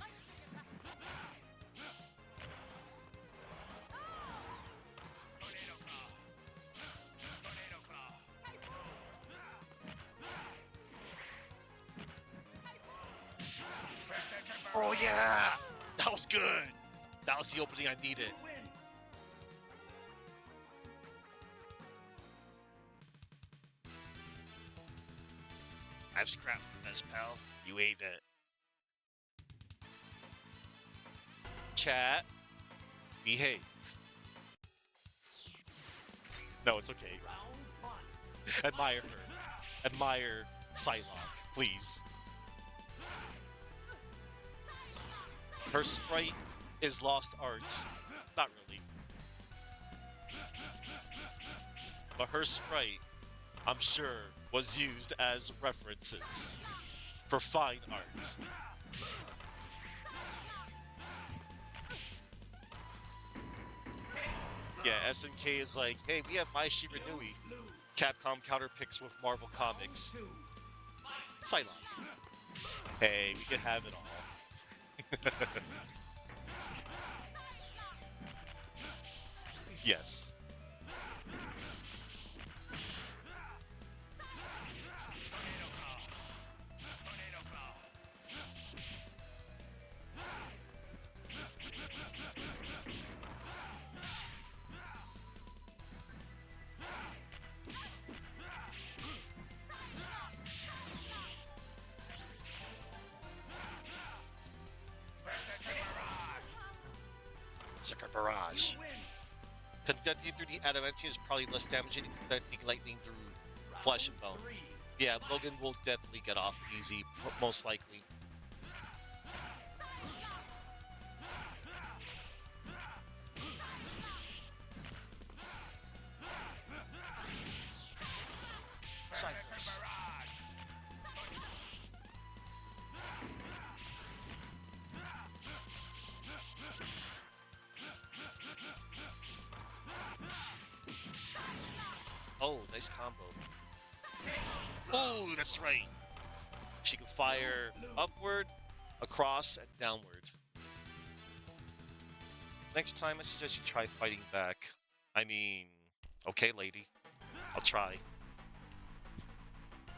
Oh yeah! That was good! That was the opening I needed.
You win.
I've scrapped this, pal. You ate it. Chat. Behave. No, it's okay.
Round 1.
Admire her. Admire Psylocke, please. Her sprite is lost art. Not really. But her sprite, I'm sure, was used as references for fine art. Yeah, SNK is like, hey, we have My Shiranui.
Lose.
Capcom counterpicks with Marvel Comics.
2.
Psylocke. Hey, we can have it all. Yes. Sucker Barrage.
You win.
Conducting through the adamantium is probably less damaging than conducting lightning through flesh and bone.
Round 3.
Yeah, Logan will definitely get off easy, most likely. Cycles. Oh, nice combo. Oh, that's right. She can fire upward, across, and downward. Next time, I suggest you try fighting back. I mean, okay, lady. I'll try.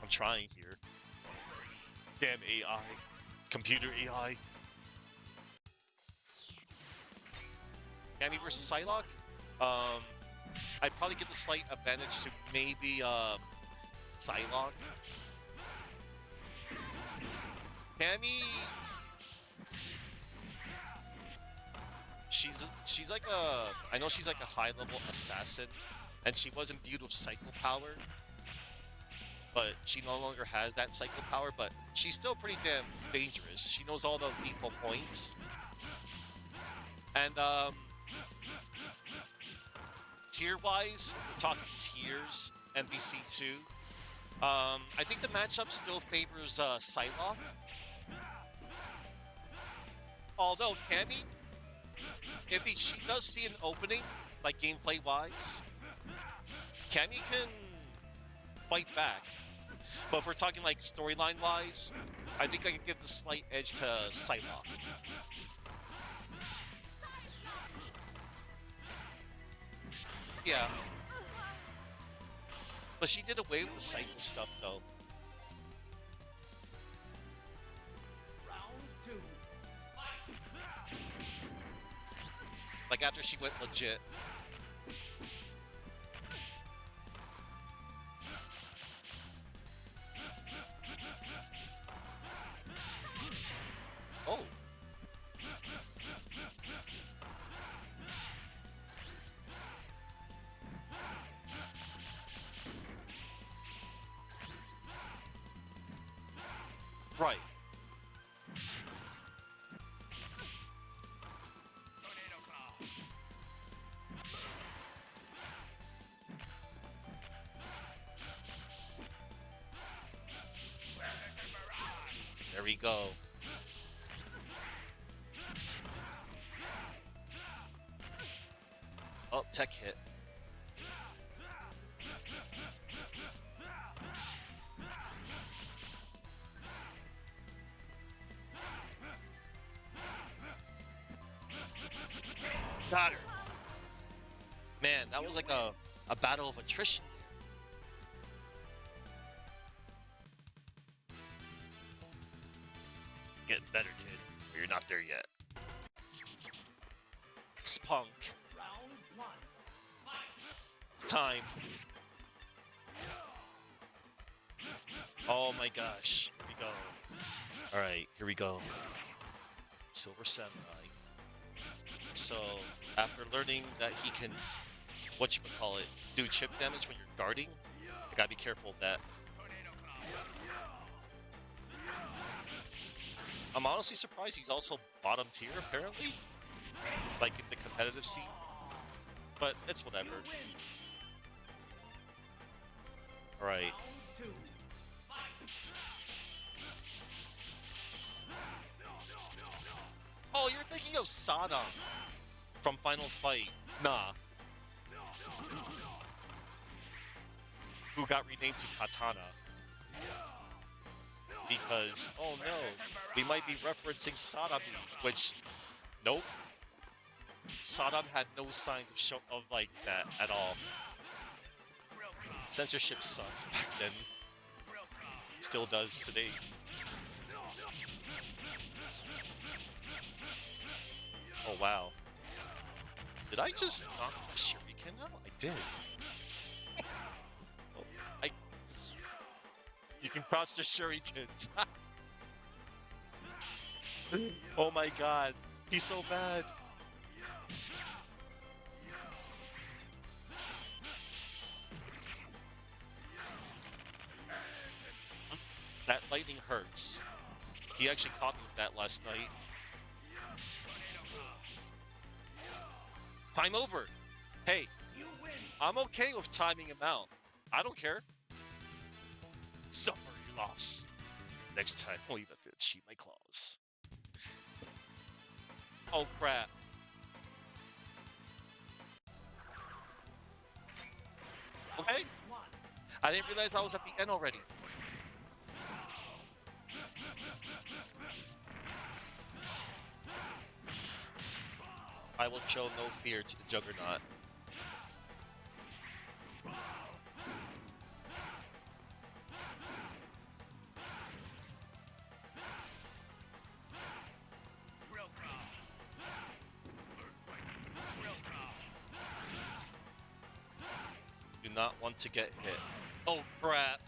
I'm trying here. Damn AI. Computer AI. Cammy versus Psylocke? I'd probably give the slight advantage to maybe, Psylocke. Cammy... She's like a... I know she's like a high-level assassin, and she was imbued with psycho power. But she no longer has that psycho power, but she's still pretty damn dangerous. She knows all the lethal points. And, tier-wise, we're talking tiers, NBC2. I think the matchup still favors, Psylocke. Although, Cammy, if she does see an opening, like gameplay-wise, Cammy can fight back. But if we're talking like storyline-wise, I think I could give the slight edge to Psylocke. Yeah. But she did away with the psycho stuff, though.
Round 2.
Like after she went legit. Oh. Right. There we go. Oh, tech hit. Got her. Man, that was like a battle of attrition. Getting better, kid. But you're not there yet. Spunk.
Round one.
It's time. Oh my gosh. Here we go. Alright, here we go. Silver Samurai. So, after learning that he can, whatchamacallit, do chip damage when you're guarding, you gotta be careful of that. I'm honestly surprised he's also bottom tier, apparently. Like in the competitive scene. But it's whatever. Alright.
Round two.
Oh, you're thinking of Saddam from Final Fight. Nah. Who got renamed to Katana. Because, oh no, we might be referencing Saddam, which, nope. Saddam had no signs of like that at all. Censorship sucked back then. Still does today. Oh wow. Did I just knock the shuriken out? I did. Oh, you can crouch the shurikens. Oh my god. He's so bad. That lightning hurts. He actually caught me with that last night. Time over. Hey, I'm okay with timing him out. I don't care. Suffer your loss. Next time, I'll even have to cheat my claws. Oh crap. Okay. I didn't realize I was at the end already. I will show no fear to the Juggernaut. Do not want to get hit. Oh crap.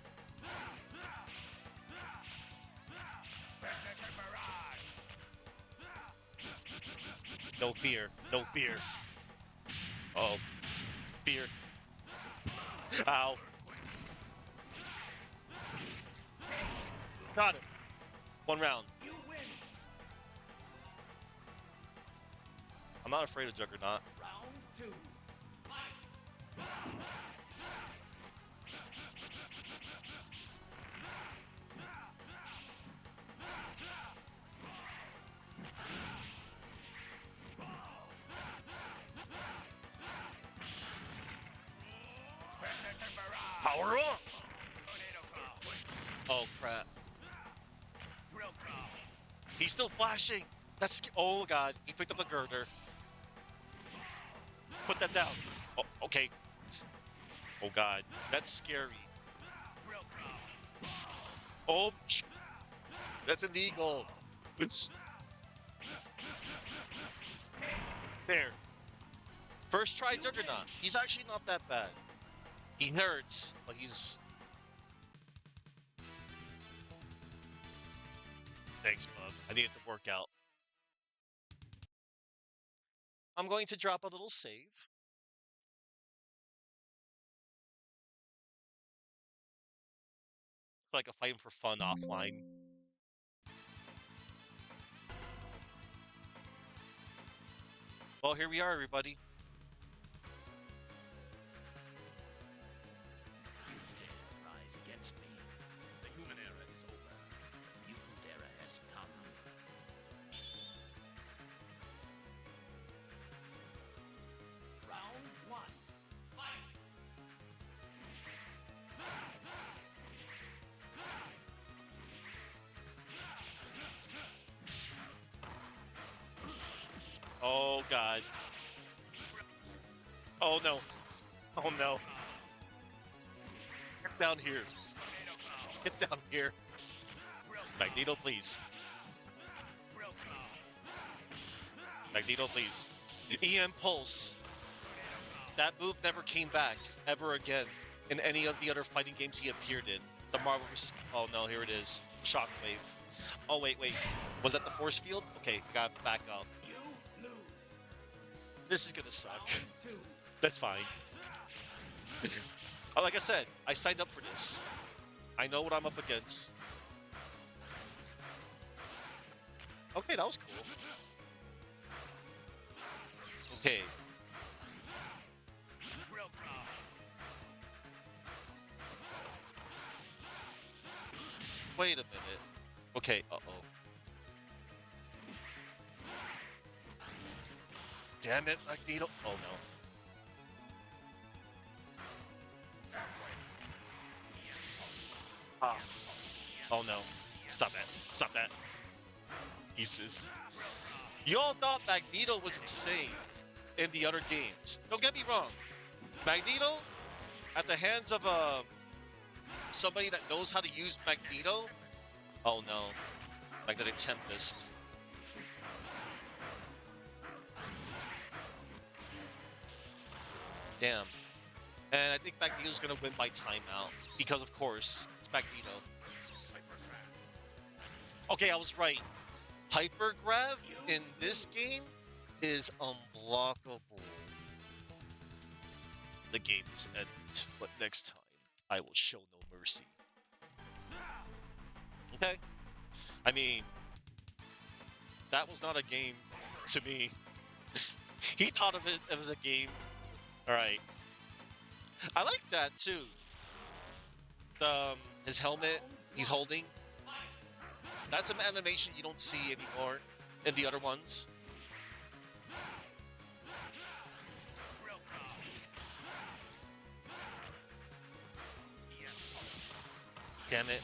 No fear. No fear. Oh. Fear. Ow. Got it. One round. I'm not afraid of Juggernaut.
Round two.
Power on! Oh crap. He's still flashing! That's oh god, he picked up the girder. Put that down. Oh, okay. Oh god, that's scary. Oh, that's illegal. There. First try Juggernaut. He's actually not that bad. He hurts, but he's... Thanks, bub. I needed to work out. I'm going to drop a little save. Like a fighting for fun offline. Well, here we are, everybody.
You dare rise against me. The human era is over. The mutant era has come. Round one. Fight!
Oh, God. Oh, no. Oh, no. Get down here. Get down here. Magneto, please. Magneto, please. EM Pulse. That move never came back ever again in any of the other fighting games he appeared in. The Marvel... Oh, no, here it is. Shockwave. Oh, wait. Was that the force field? Okay, I gotta back up.
You lose.
This is gonna suck.
Round two.
That's fine. Like I said, I signed up for this. I know what I'm up against. Okay, that was cool. Okay. Wait a minute. Okay, uh-oh. Damn it, Magneto. Oh, no. Oh, no. Stop that. Stop that. Pieces. Y'all thought Magneto was insane in the other games. Don't get me wrong. Magneto, at the hands of somebody that knows how to use Magneto. Oh, no. Magnetic Tempest. Damn. And I think Magneto's gonna win by timeout. Because, of course, it's Magneto. Okay, I was right. Hyper Grav in this game is unblockable. The game is ended, but next time, I will show no mercy. Okay? I mean, that was not a game to me. He thought of it as a game. Alright. I like that, too. His helmet he's holding. That's an animation you don't see anymore in the other ones. Damn it.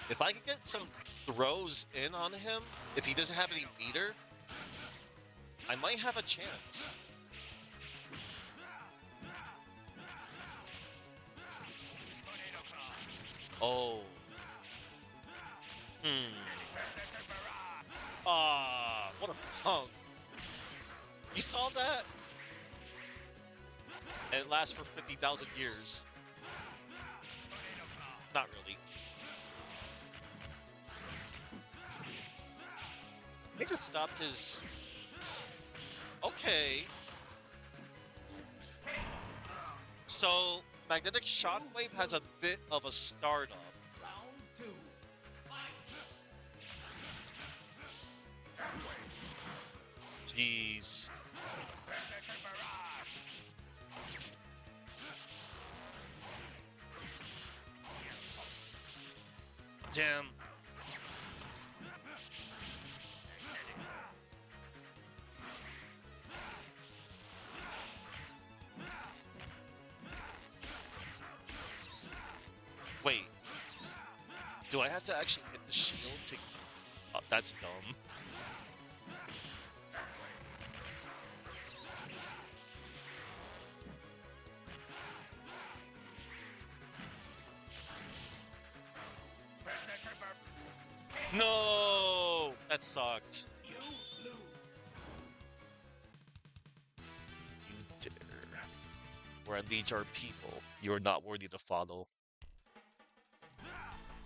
If I could get some throws in on him, if he doesn't have any meter, I might have a chance. Oh. Ah, what a punk. You saw that? And it lasts for 50,000 years. Not really. They just stopped his... Okay. So, Magnetic Shockwave has a bit of a startup.
Round two.
Jeez. Damn. Wait. Do I have to actually hit the shield to... Oh, that's dumb. No! That sucked.
You lose.
You dare. Where I lead our people, you are not worthy to follow.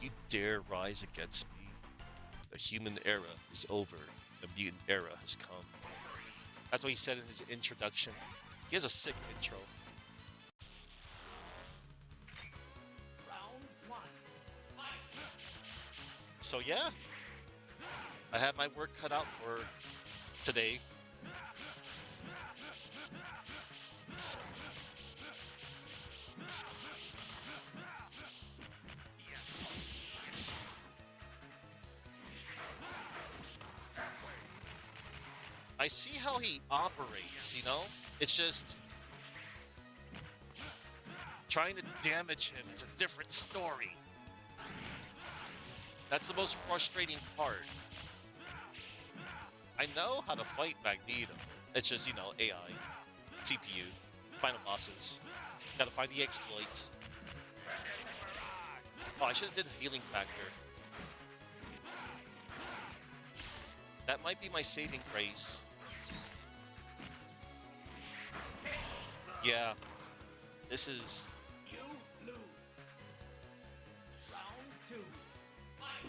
You dare rise against me. The human era is over. The mutant era has come. That's what he said in his introduction. He has a sick intro.
Round one. Fight.
So yeah, I have my work cut out for today. I see how he operates, you know? It's just trying to damage him is a different story. That's the most frustrating part. I know how to fight Magneto. It's just, you know, AI, CPU, final bosses. Gotta find the exploits. Oh, I should have did healing factor. That might be my saving grace. Yeah. This is...
You lose. Round two. Fight.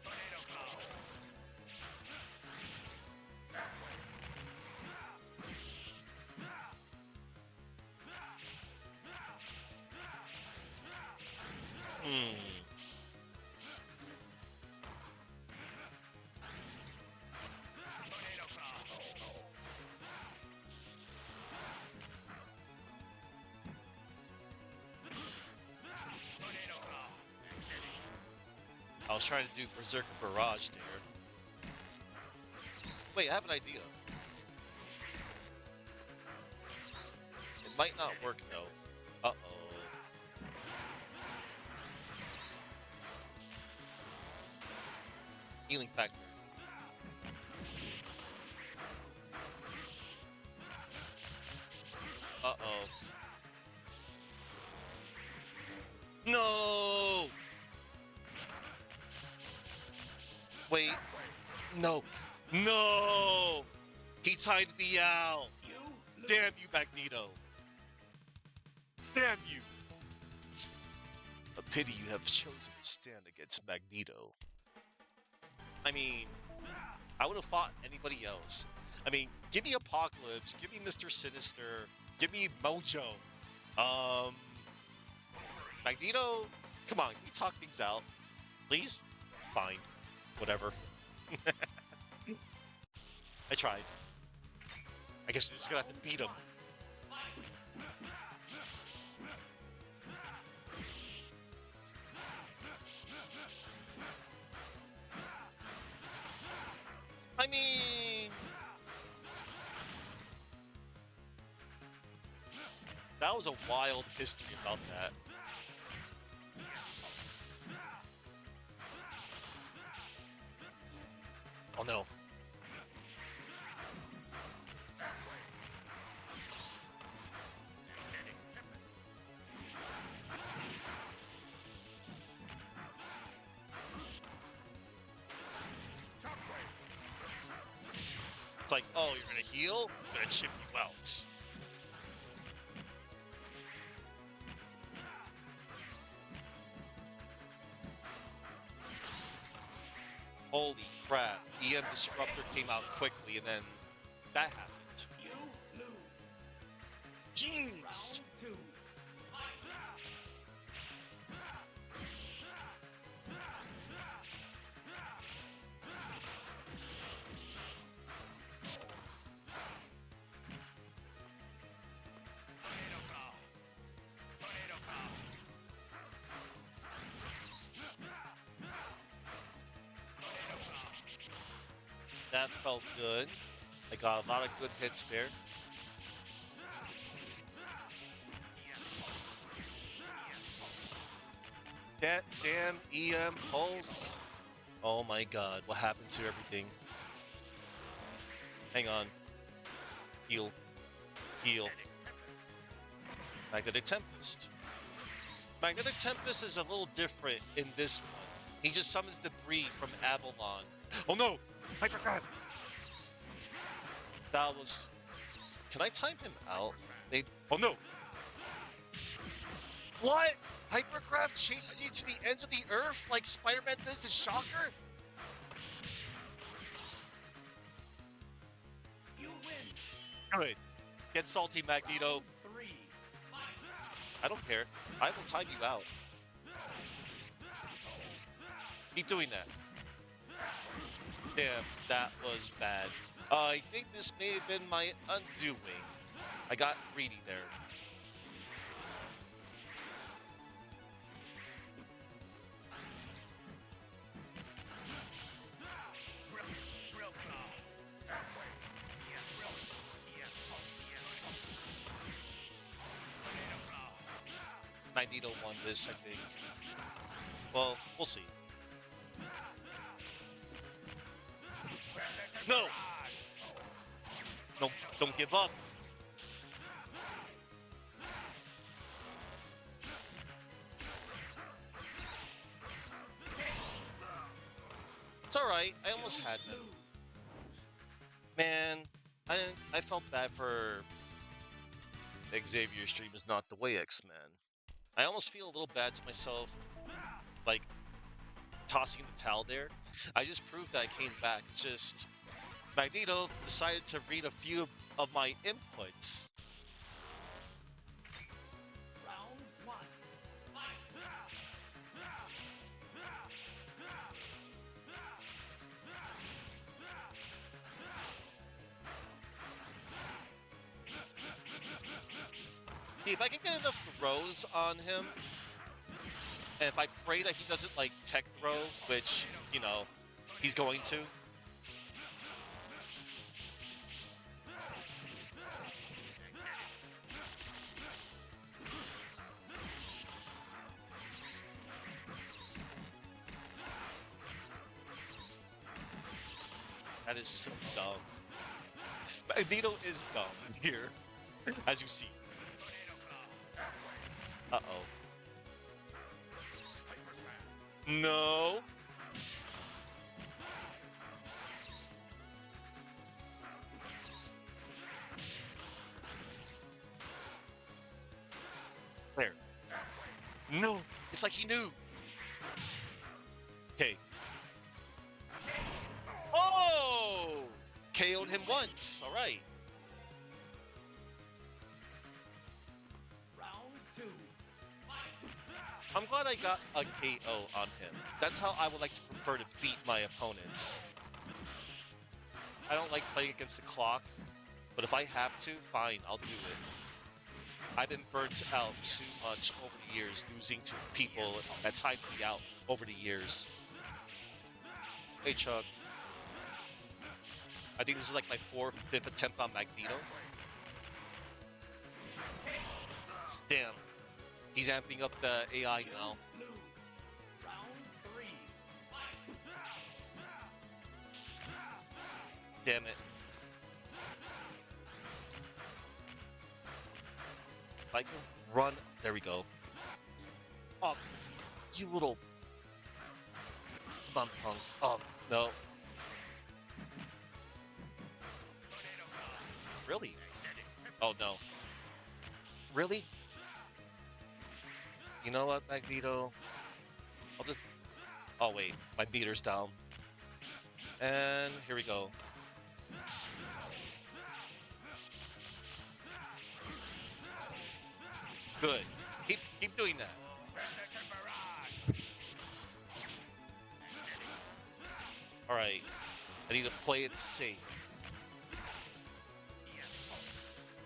Tornado Claw.
Hmm.
Tornado Claw. Tornado Claw.
I was trying to do Berserker Barrage there. Wait, I have an idea. It might not work though. Uh-oh. Healing factor. Uh-oh. No! Wait. No. No! He timed me out!
You lose.
Damn you, Magneto! Damn you! A pity you have chosen to stand against Magneto. I mean, I would have fought anybody else. I mean, give me Apocalypse, give me Mr. Sinister, give me Mojo. Magneto, come on, can we talk things out? Please? Fine. Whatever. I tried. I guess I'm just gonna have to beat him. I mean... That was a wild history about that. Oh no. It's like, oh, you're gonna heal? I'm gonna chip you out. Holy crap. EM Disruptor came out quickly and then that happened.
You lose.
Jeez!
Round two. Tornado Claw. Tornado Claw. Tornado Claw.
That felt good. I got a lot of good hits there. That damn EM pulse. Oh my god, what happened to everything? Hang on. Heal. Heal. Magnetic Tempest. Magnetic Tempest is a little different in this one. He just summons debris from Avalon. Oh no! Hypercraft! That was... Can I time him out? They... Oh no! What? Hypercraft chases you to the ends of the earth like Spider-Man did to Shocker?
You win.
Good. Get salty, Magneto.
Round 3.
I don't care. I will time you out. Keep doing that. Damn, that was bad. I think this may have been my undoing. I got greedy there. Magneto won this, I think. Well, we'll see. No! No, don't give up. It's alright, I almost had him. Man, I felt bad for Xavier's stream is not the way X-Men. I almost feel a little bad to myself, like, tossing the towel there. I just proved that I came back. Just Magneto decided to read a few of my inputs.
Round 1.
See, if I can get enough throws on him, and if I pray that he doesn't, like, tech throw, which, you know, he's going to. That is so dumb. Magneto is dumb here, as you see. Uh-oh. No. There. No. It's like he knew. Okay. Oh! KO'd him once. All right.
Round 2.
I'm glad I got a KO on him. That's how I would like to prefer to beat my opponents. I don't like playing against the clock, but if I have to, fine, I'll do it. I've been burnt out too much over the years, losing to people that timed me out over the years. Hey, Chuck. I think this is like my 4th, 5th attempt on Magneto. Damn. He's amping up the AI now.
Round 3.
Damn it. If I can run... There we go. Oh, you little... bum punk. Oh, no. Really? Oh, no. Really? You know what, Magneto? I'll just... Oh, wait. My meter's down. And here we go. Good. Keep doing that. All right. I need to play it safe.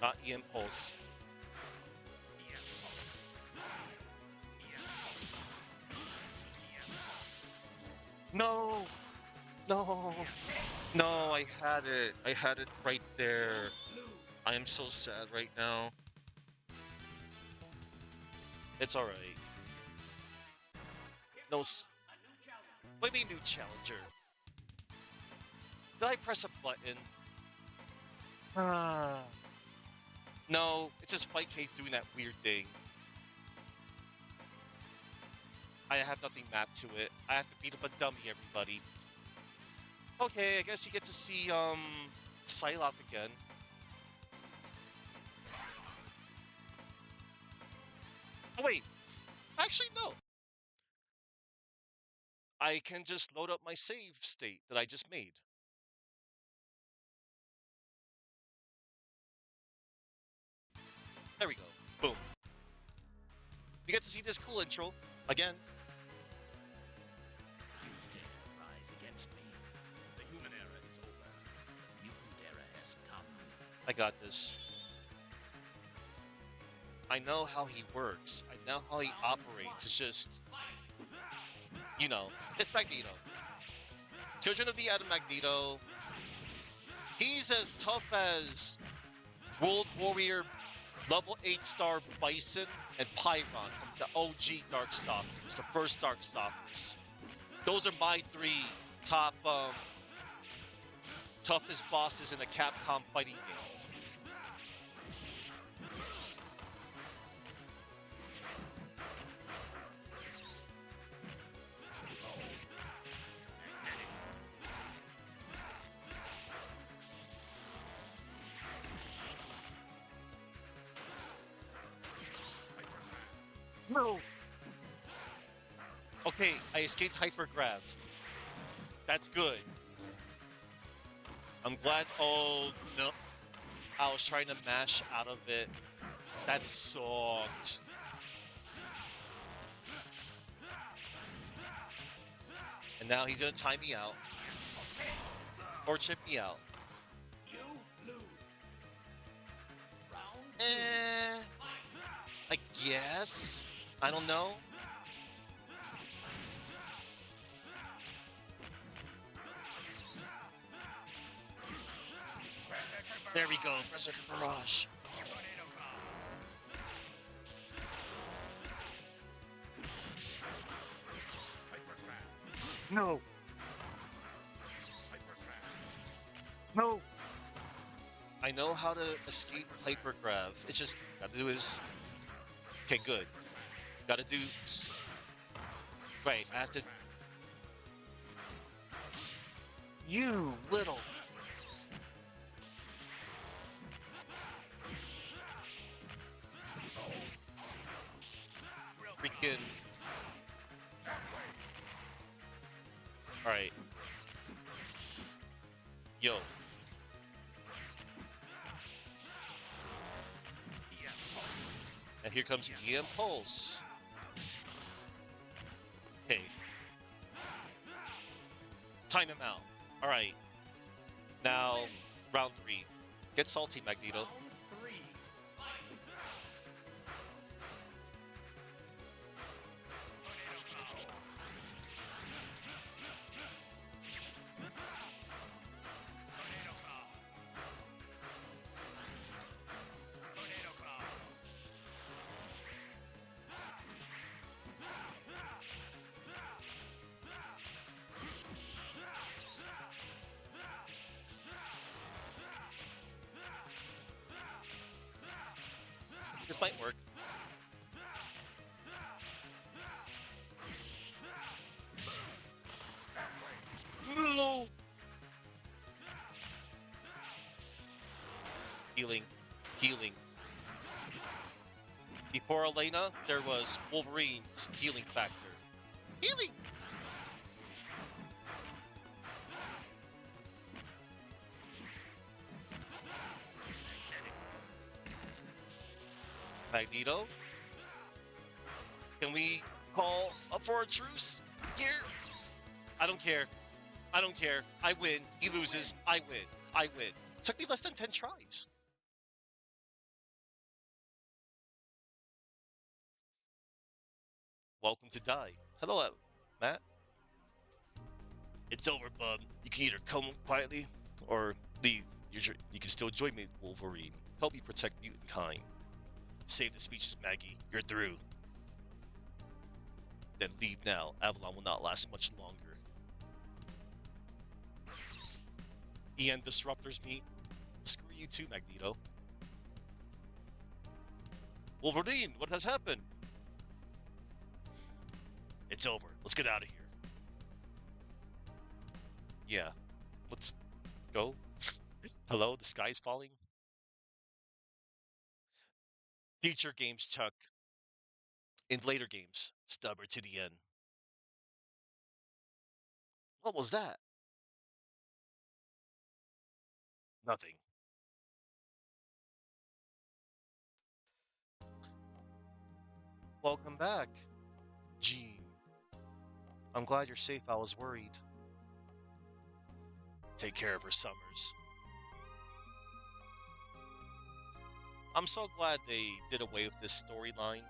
Not E-Impulse. No! No! No, I had it. I had it right there. I am so sad right now. It's alright. No, what do you mean new challenger? Did I press a button? No, it's just Fight Cade's doing that weird thing. I have nothing mapped to it. I have to beat up a dummy, everybody. Okay, I guess you get to see Psylocke again. Oh wait, actually no. I can just load up my save state that I just made. There we go. Boom. You get to see this cool intro again.
You dare rise against me. The human era is over. The mutant era has come.
I got this. I know how he works. I know how he operates. It's just, you know, it's Magneto. Children of the Atom Magneto. He's as tough as World Warrior level 8 star Bison and Pyron from the OG Darkstalkers, the first Darkstalkers. Those are my three top toughest bosses in a Capcom fighting game. No. Okay, I escaped Hypergrav. That's good. I'm glad. Oh no, I was trying to mash out of it. That sucked. And now he's gonna time me out or chip me out.
You lose. Round
Eh, I guess. I don't know. There we go, Berserker Barrage. No. No. I know how to escape Hypergrav. It's just gotta do is. Okay, good. Gotta do. Right, I have to. You little. Freaking. Alright. Yo. And here comes EM Pulse. Okay. Time him out. Alright. Now, round 3. Get salty, Magneto.
round three.
This might work. No! Healing. Healing. Before Elena, there was Wolverine's healing factor. Healing! Magneto? Can we call up for a truce here? I don't care. I don't care. I win. He loses. I win. I win. Took me less than 10 tries. Welcome to Die. Hello, Matt. It's over, bub. You can either come quietly or leave. You can still join me with Wolverine. Help me protect mutant kind. Save the speeches, Maggie. You're through. Then leave now. Avalon will not last much longer. EN Disruptors me. Screw you too, Magneto. Wolverine, what has happened? It's over. Let's get out of here. Yeah, let's go. Hello, the sky's falling. Future games, Chuck. In later games, stubborn to the end. What was that? Nothing. Welcome back, Gene. I'm glad you're safe. I was worried. Take care of her, Summers. I'm so glad they did away with this storyline.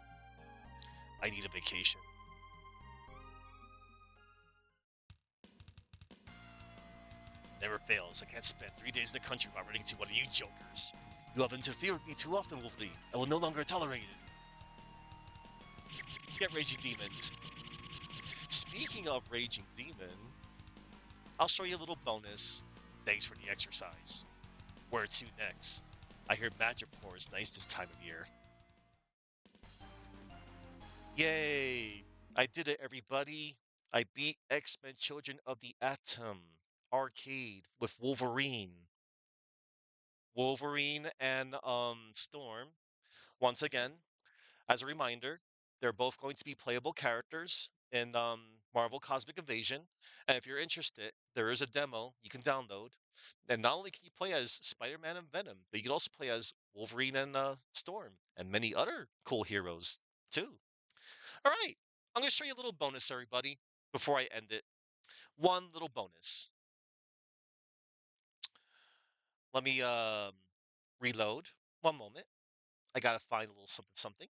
I need a vacation. Never fails. I can't spend 3 days in the country without running into one of you jokers. You have interfered with me too often, Wolverine. I will no longer tolerate it. Get Raging Demons. Speaking of Raging Demon, I'll show you a little bonus. Thanks for the exercise. Where to next? I hear Madripoor is nice this time of year. Yay! I did it, everybody. I beat X-Men Children of the Atom arcade with Wolverine. Wolverine and Storm. Once again, as a reminder, they're both going to be playable characters in Marvel Cosmic Invasion. And if you're interested, there is a demo you can download. And not only can you play as Spider-Man and Venom, but you can also play as Wolverine and Storm and many other cool heroes too. All right, I'm going to show you a little bonus, everybody, before I end it. One little bonus. Let me reload. One moment. I got to find a little something something.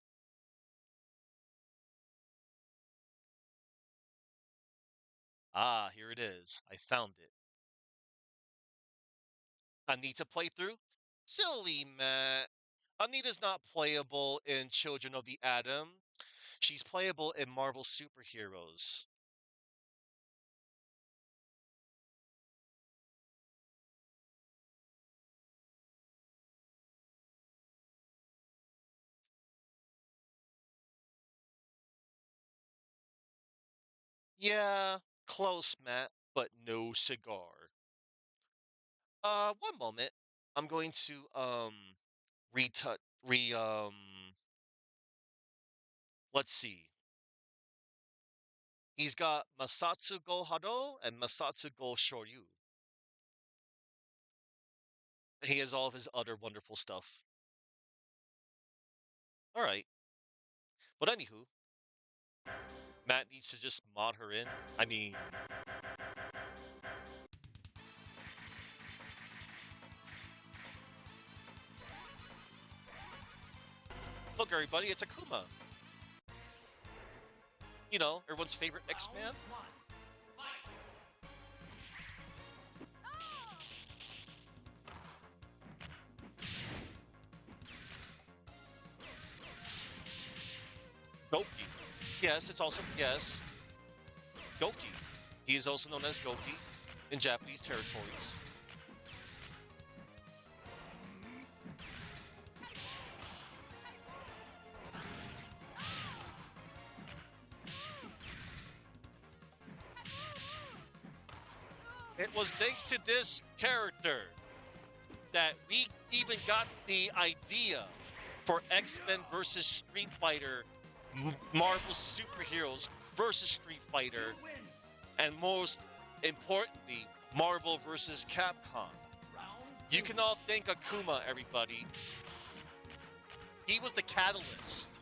Ah, here it is. I found it. Anita playthrough? Silly Matt. Anita's not playable in Children of the Atom. She's playable in Marvel Superheroes. Yeah, close, Matt, but no cigar. One moment. I'm going to retouch let's see. He's got Masatsu Go Hado and Masatsu Go Shoryu. He has all of his other wonderful stuff. All right. But anywho, Matt needs to just mod her in. I mean, look, everybody, it's Akuma. You know, everyone's favorite X-Man. Goki. Yes, it's also, yes, Goki. He is also known as Goki in Japanese territories. It was thanks to this character that we even got the idea for X-Men versus Street Fighter, Marvel superheroes versus Street Fighter, and most importantly, Marvel versus Capcom. You can all thank Akuma, everybody. He was the catalyst.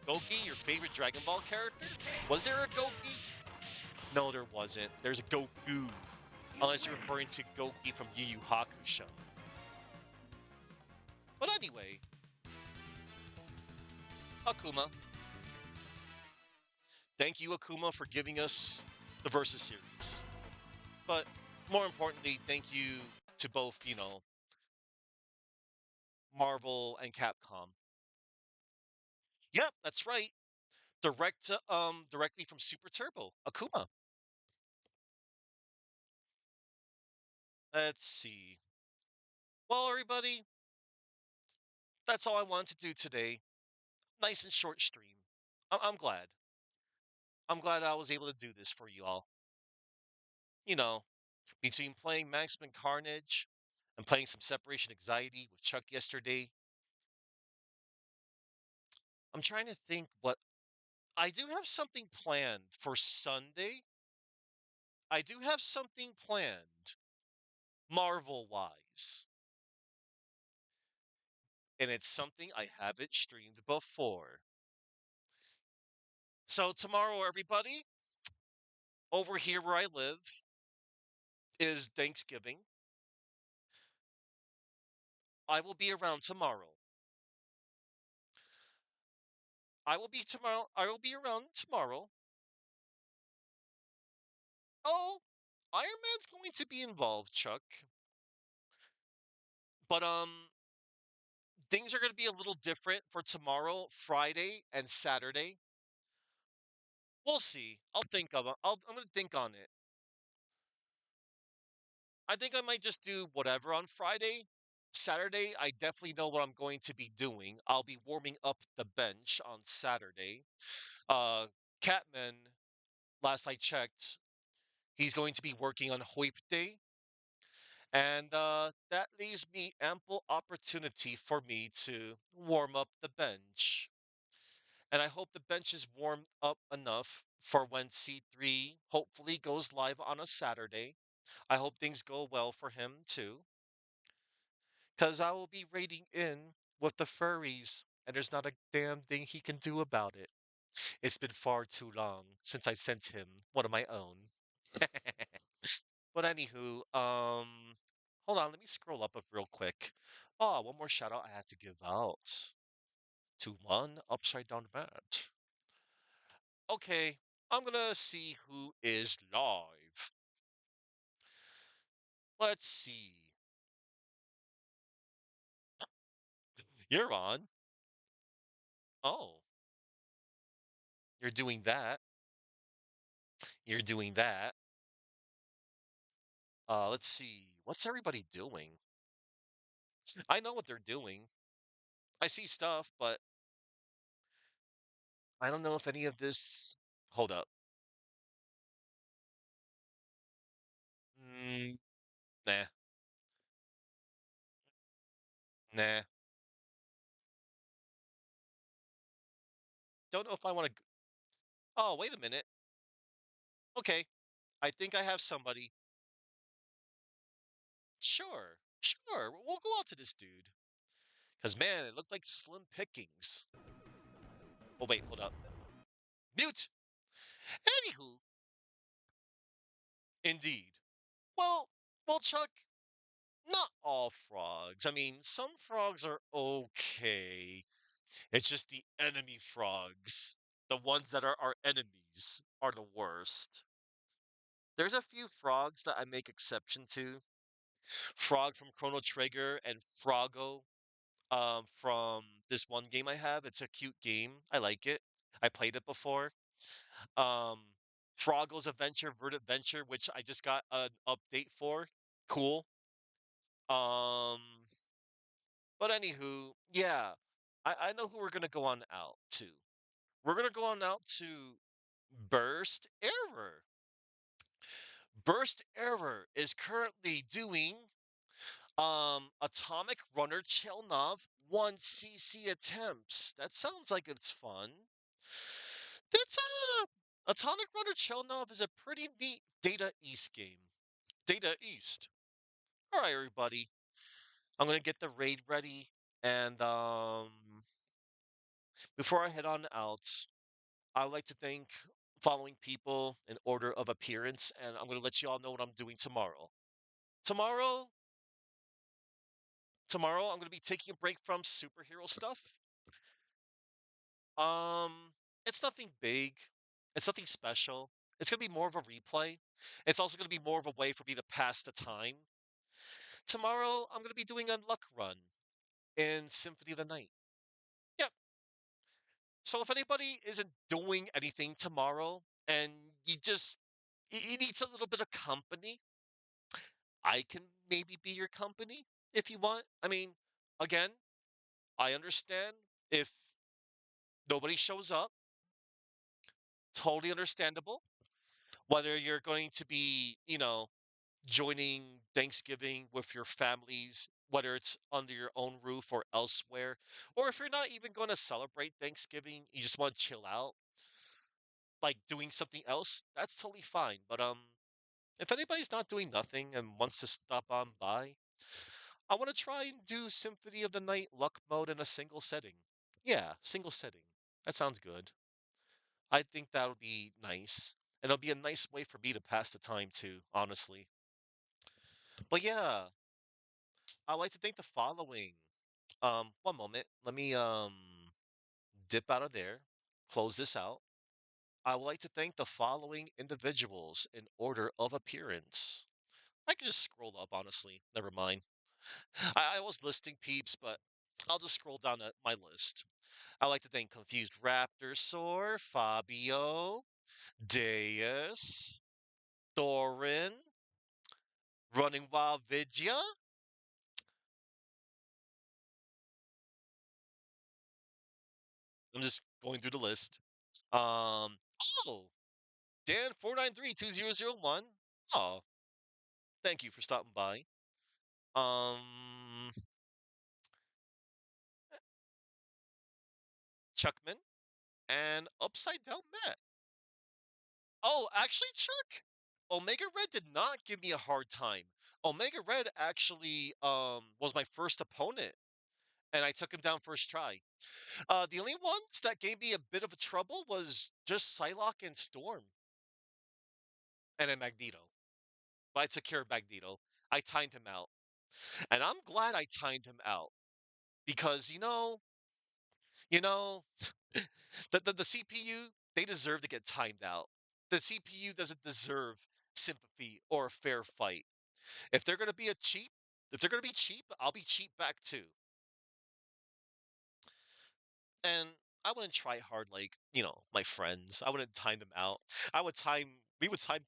Goki, your favorite Dragon Ball character? Was there a Goki? No, there wasn't. There's a Goku. Unless you're referring to Goki from Yu Yu Hakusho. But anyway, Akuma. Thank you, Akuma, for giving us the Versus series. But more importantly, thank you to both, you know, Marvel and Capcom. Yep, that's right. directly from Super Turbo, Akuma. Let's see. Well, everybody, that's all I wanted to do today. Nice and short stream. I'm glad. I'm glad I was able to do this for you all. You know, between playing Maximum Carnage and playing some Separation Anxiety with Chuck yesterday, I'm trying to think what I do have something planned for Sunday. I do have something planned, Marvel wise, and it's something I haven't streamed before. So, tomorrow, everybody, over here where I live, is Thanksgiving. I will be around tomorrow. I will be around tomorrow. Oh, Iron Man's going to be involved, Chuck. But things are going to be a little different for tomorrow, Friday, and Saturday. We'll see. I'll think of it. I'm going to think on it. I think I might just do whatever on Friday. Saturday, I definitely know what I'm going to be doing. I'll be warming up the bench on Saturday. Uh, Catman, last I checked, he's going to be working on Hoip Day. And that leaves me ample opportunity for me to warm up the bench. And I hope the bench is warmed up enough for when C3 hopefully goes live on a Saturday. I hope things go well for him too, because I will be raiding in with the furries, and there's not a damn thing he can do about it. It's been far too long since I sent him one of my own. But anywho, hold on, let me scroll up real quick. Oh, one more shout out I had to give out to one upside down mat. Okay, I'm gonna see who is live. Let's see. You're on. Oh, you're doing that. You're doing that. Let's see. What's everybody doing? I know what they're doing. I see stuff, but I don't know if any of this. Hold up. Mm, nah, nah. Don't know if I want to. Oh, wait a minute. Okay, I think I have somebody. Sure, sure. We'll go out to this dude. Because, man, it looked like slim pickings. Oh, wait, hold up. Mute! Anywho, indeed. Well, well, Chuck, not all frogs. I mean, some frogs are okay. It's just the enemy frogs, the ones that are our enemies, are the worst. There's a few frogs that I make exception to. Frog from Chrono Trigger and Froggo from this one game I have. It's a cute game. I like it. I played it before. Um, Froggo's Adventure, Vert Adventure, which I just got an update for. Cool. Um, but anywho, yeah, I know who we're gonna go on out to. We're gonna go on out to Burst Error. Burst Error is currently doing Atomic Runner Chelnov 1cc attempts. That sounds like it's fun. That's Atomic Runner Chelnov is a pretty neat Data East game. Data East. All right, everybody. I'm gonna get the raid ready, and before I head on out, I would like to thank following people in order of appearance, and I'm gonna let you all know what I'm doing tomorrow. Tomorrow, tomorrow I'm gonna be taking a break from superhero stuff. It's nothing big. It's nothing special. It's gonna be more of a replay. It's also gonna be more of a way for me to pass the time. Tomorrow I'm gonna be doing a luck run in Symphony of the Night. Yep. So if anybody isn't doing anything tomorrow and you need a little bit of company, I can maybe be your company if you want. I mean, again, I understand if nobody shows up, totally understandable. Whether you're going to be, joining Thanksgiving with your families, whether it's under your own roof or elsewhere, or if you're not even going to celebrate Thanksgiving, you just want to chill out, like doing something else, that's totally fine. But if anybody's not doing nothing and wants to stop on by, I want to try and do Symphony of the Night luck mode in a single setting. Yeah, single setting. That sounds good. I think that'll be nice. And it'll be a nice way for me to pass the time too, honestly. But yeah, I'd like to thank the following. One moment. Let me dip out of there. Close this out. I would like to thank the following individuals in order of appearance. I can just scroll up, honestly. Never mind. I was listing peeps, but I'll just scroll down my list. I'd like to thank Confused Raptor Soar, Fabio, Deus, Thorin, Running Wild Vidya. I'm just going through the list. Um, oh, Dan 4932001. Oh, thank you for stopping by. Um, Chuckman and Upside Down Matt. Oh, actually, Chuck, Omega Red did not give me a hard time. Omega Red actually was my first opponent, and I took him down first try. The only ones that gave me a bit of a trouble was just Psylocke and Storm, and then Magneto. But I took care of Magneto. I timed him out, and I'm glad I timed him out because you know, the CPU, they deserve to get timed out. The CPU doesn't deserve sympathy or a fair fight. If they're gonna be if they're gonna be cheap, I'll be cheap back too. And I wouldn't try hard like, my friends. I wouldn't time them out. I would time we would time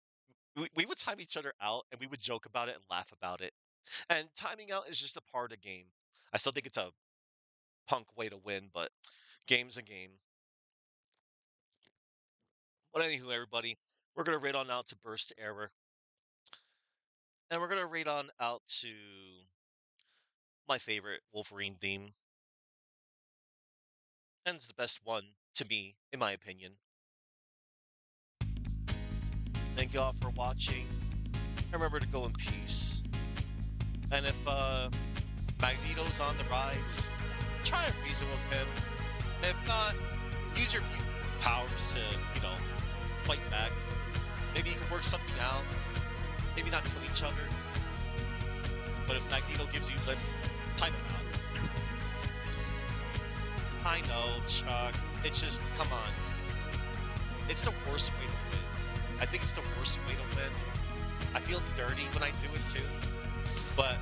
we would time each other out and we would joke about it and laugh about it. And timing out is just a part of the game. I still think it's a punk way to win, but game's a game. But anywho, everybody, we're gonna raid on out to Burst Error. And we're gonna raid on out to my favorite Wolverine theme. And it's the best one to me, in my opinion. Thank you all for watching. Remember to go in peace. And if Magneto's on the rise, try and reason with him. If not, use your powers to, fight back. Maybe you can work something out. Maybe not kill each other. But if Magneto gives you lip, time him out. I know, Chuck. It's just, come on. It's the worst way to win. I think it's the worst way to win. I feel dirty when I do it too. But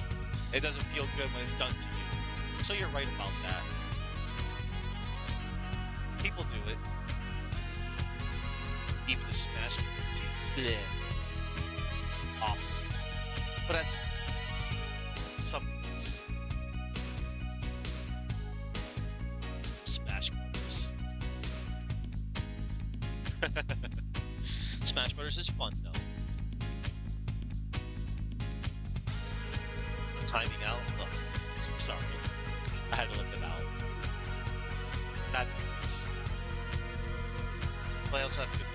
it doesn't feel good when it's done to you. So you're right about that. People do it. Even the Smash community. Bleh. Awful. But that's some things. Smash Brothers. Smash Brothers is fun though. Timing out. Ugh. Sorry. I had to let it out. That noise. But I also have good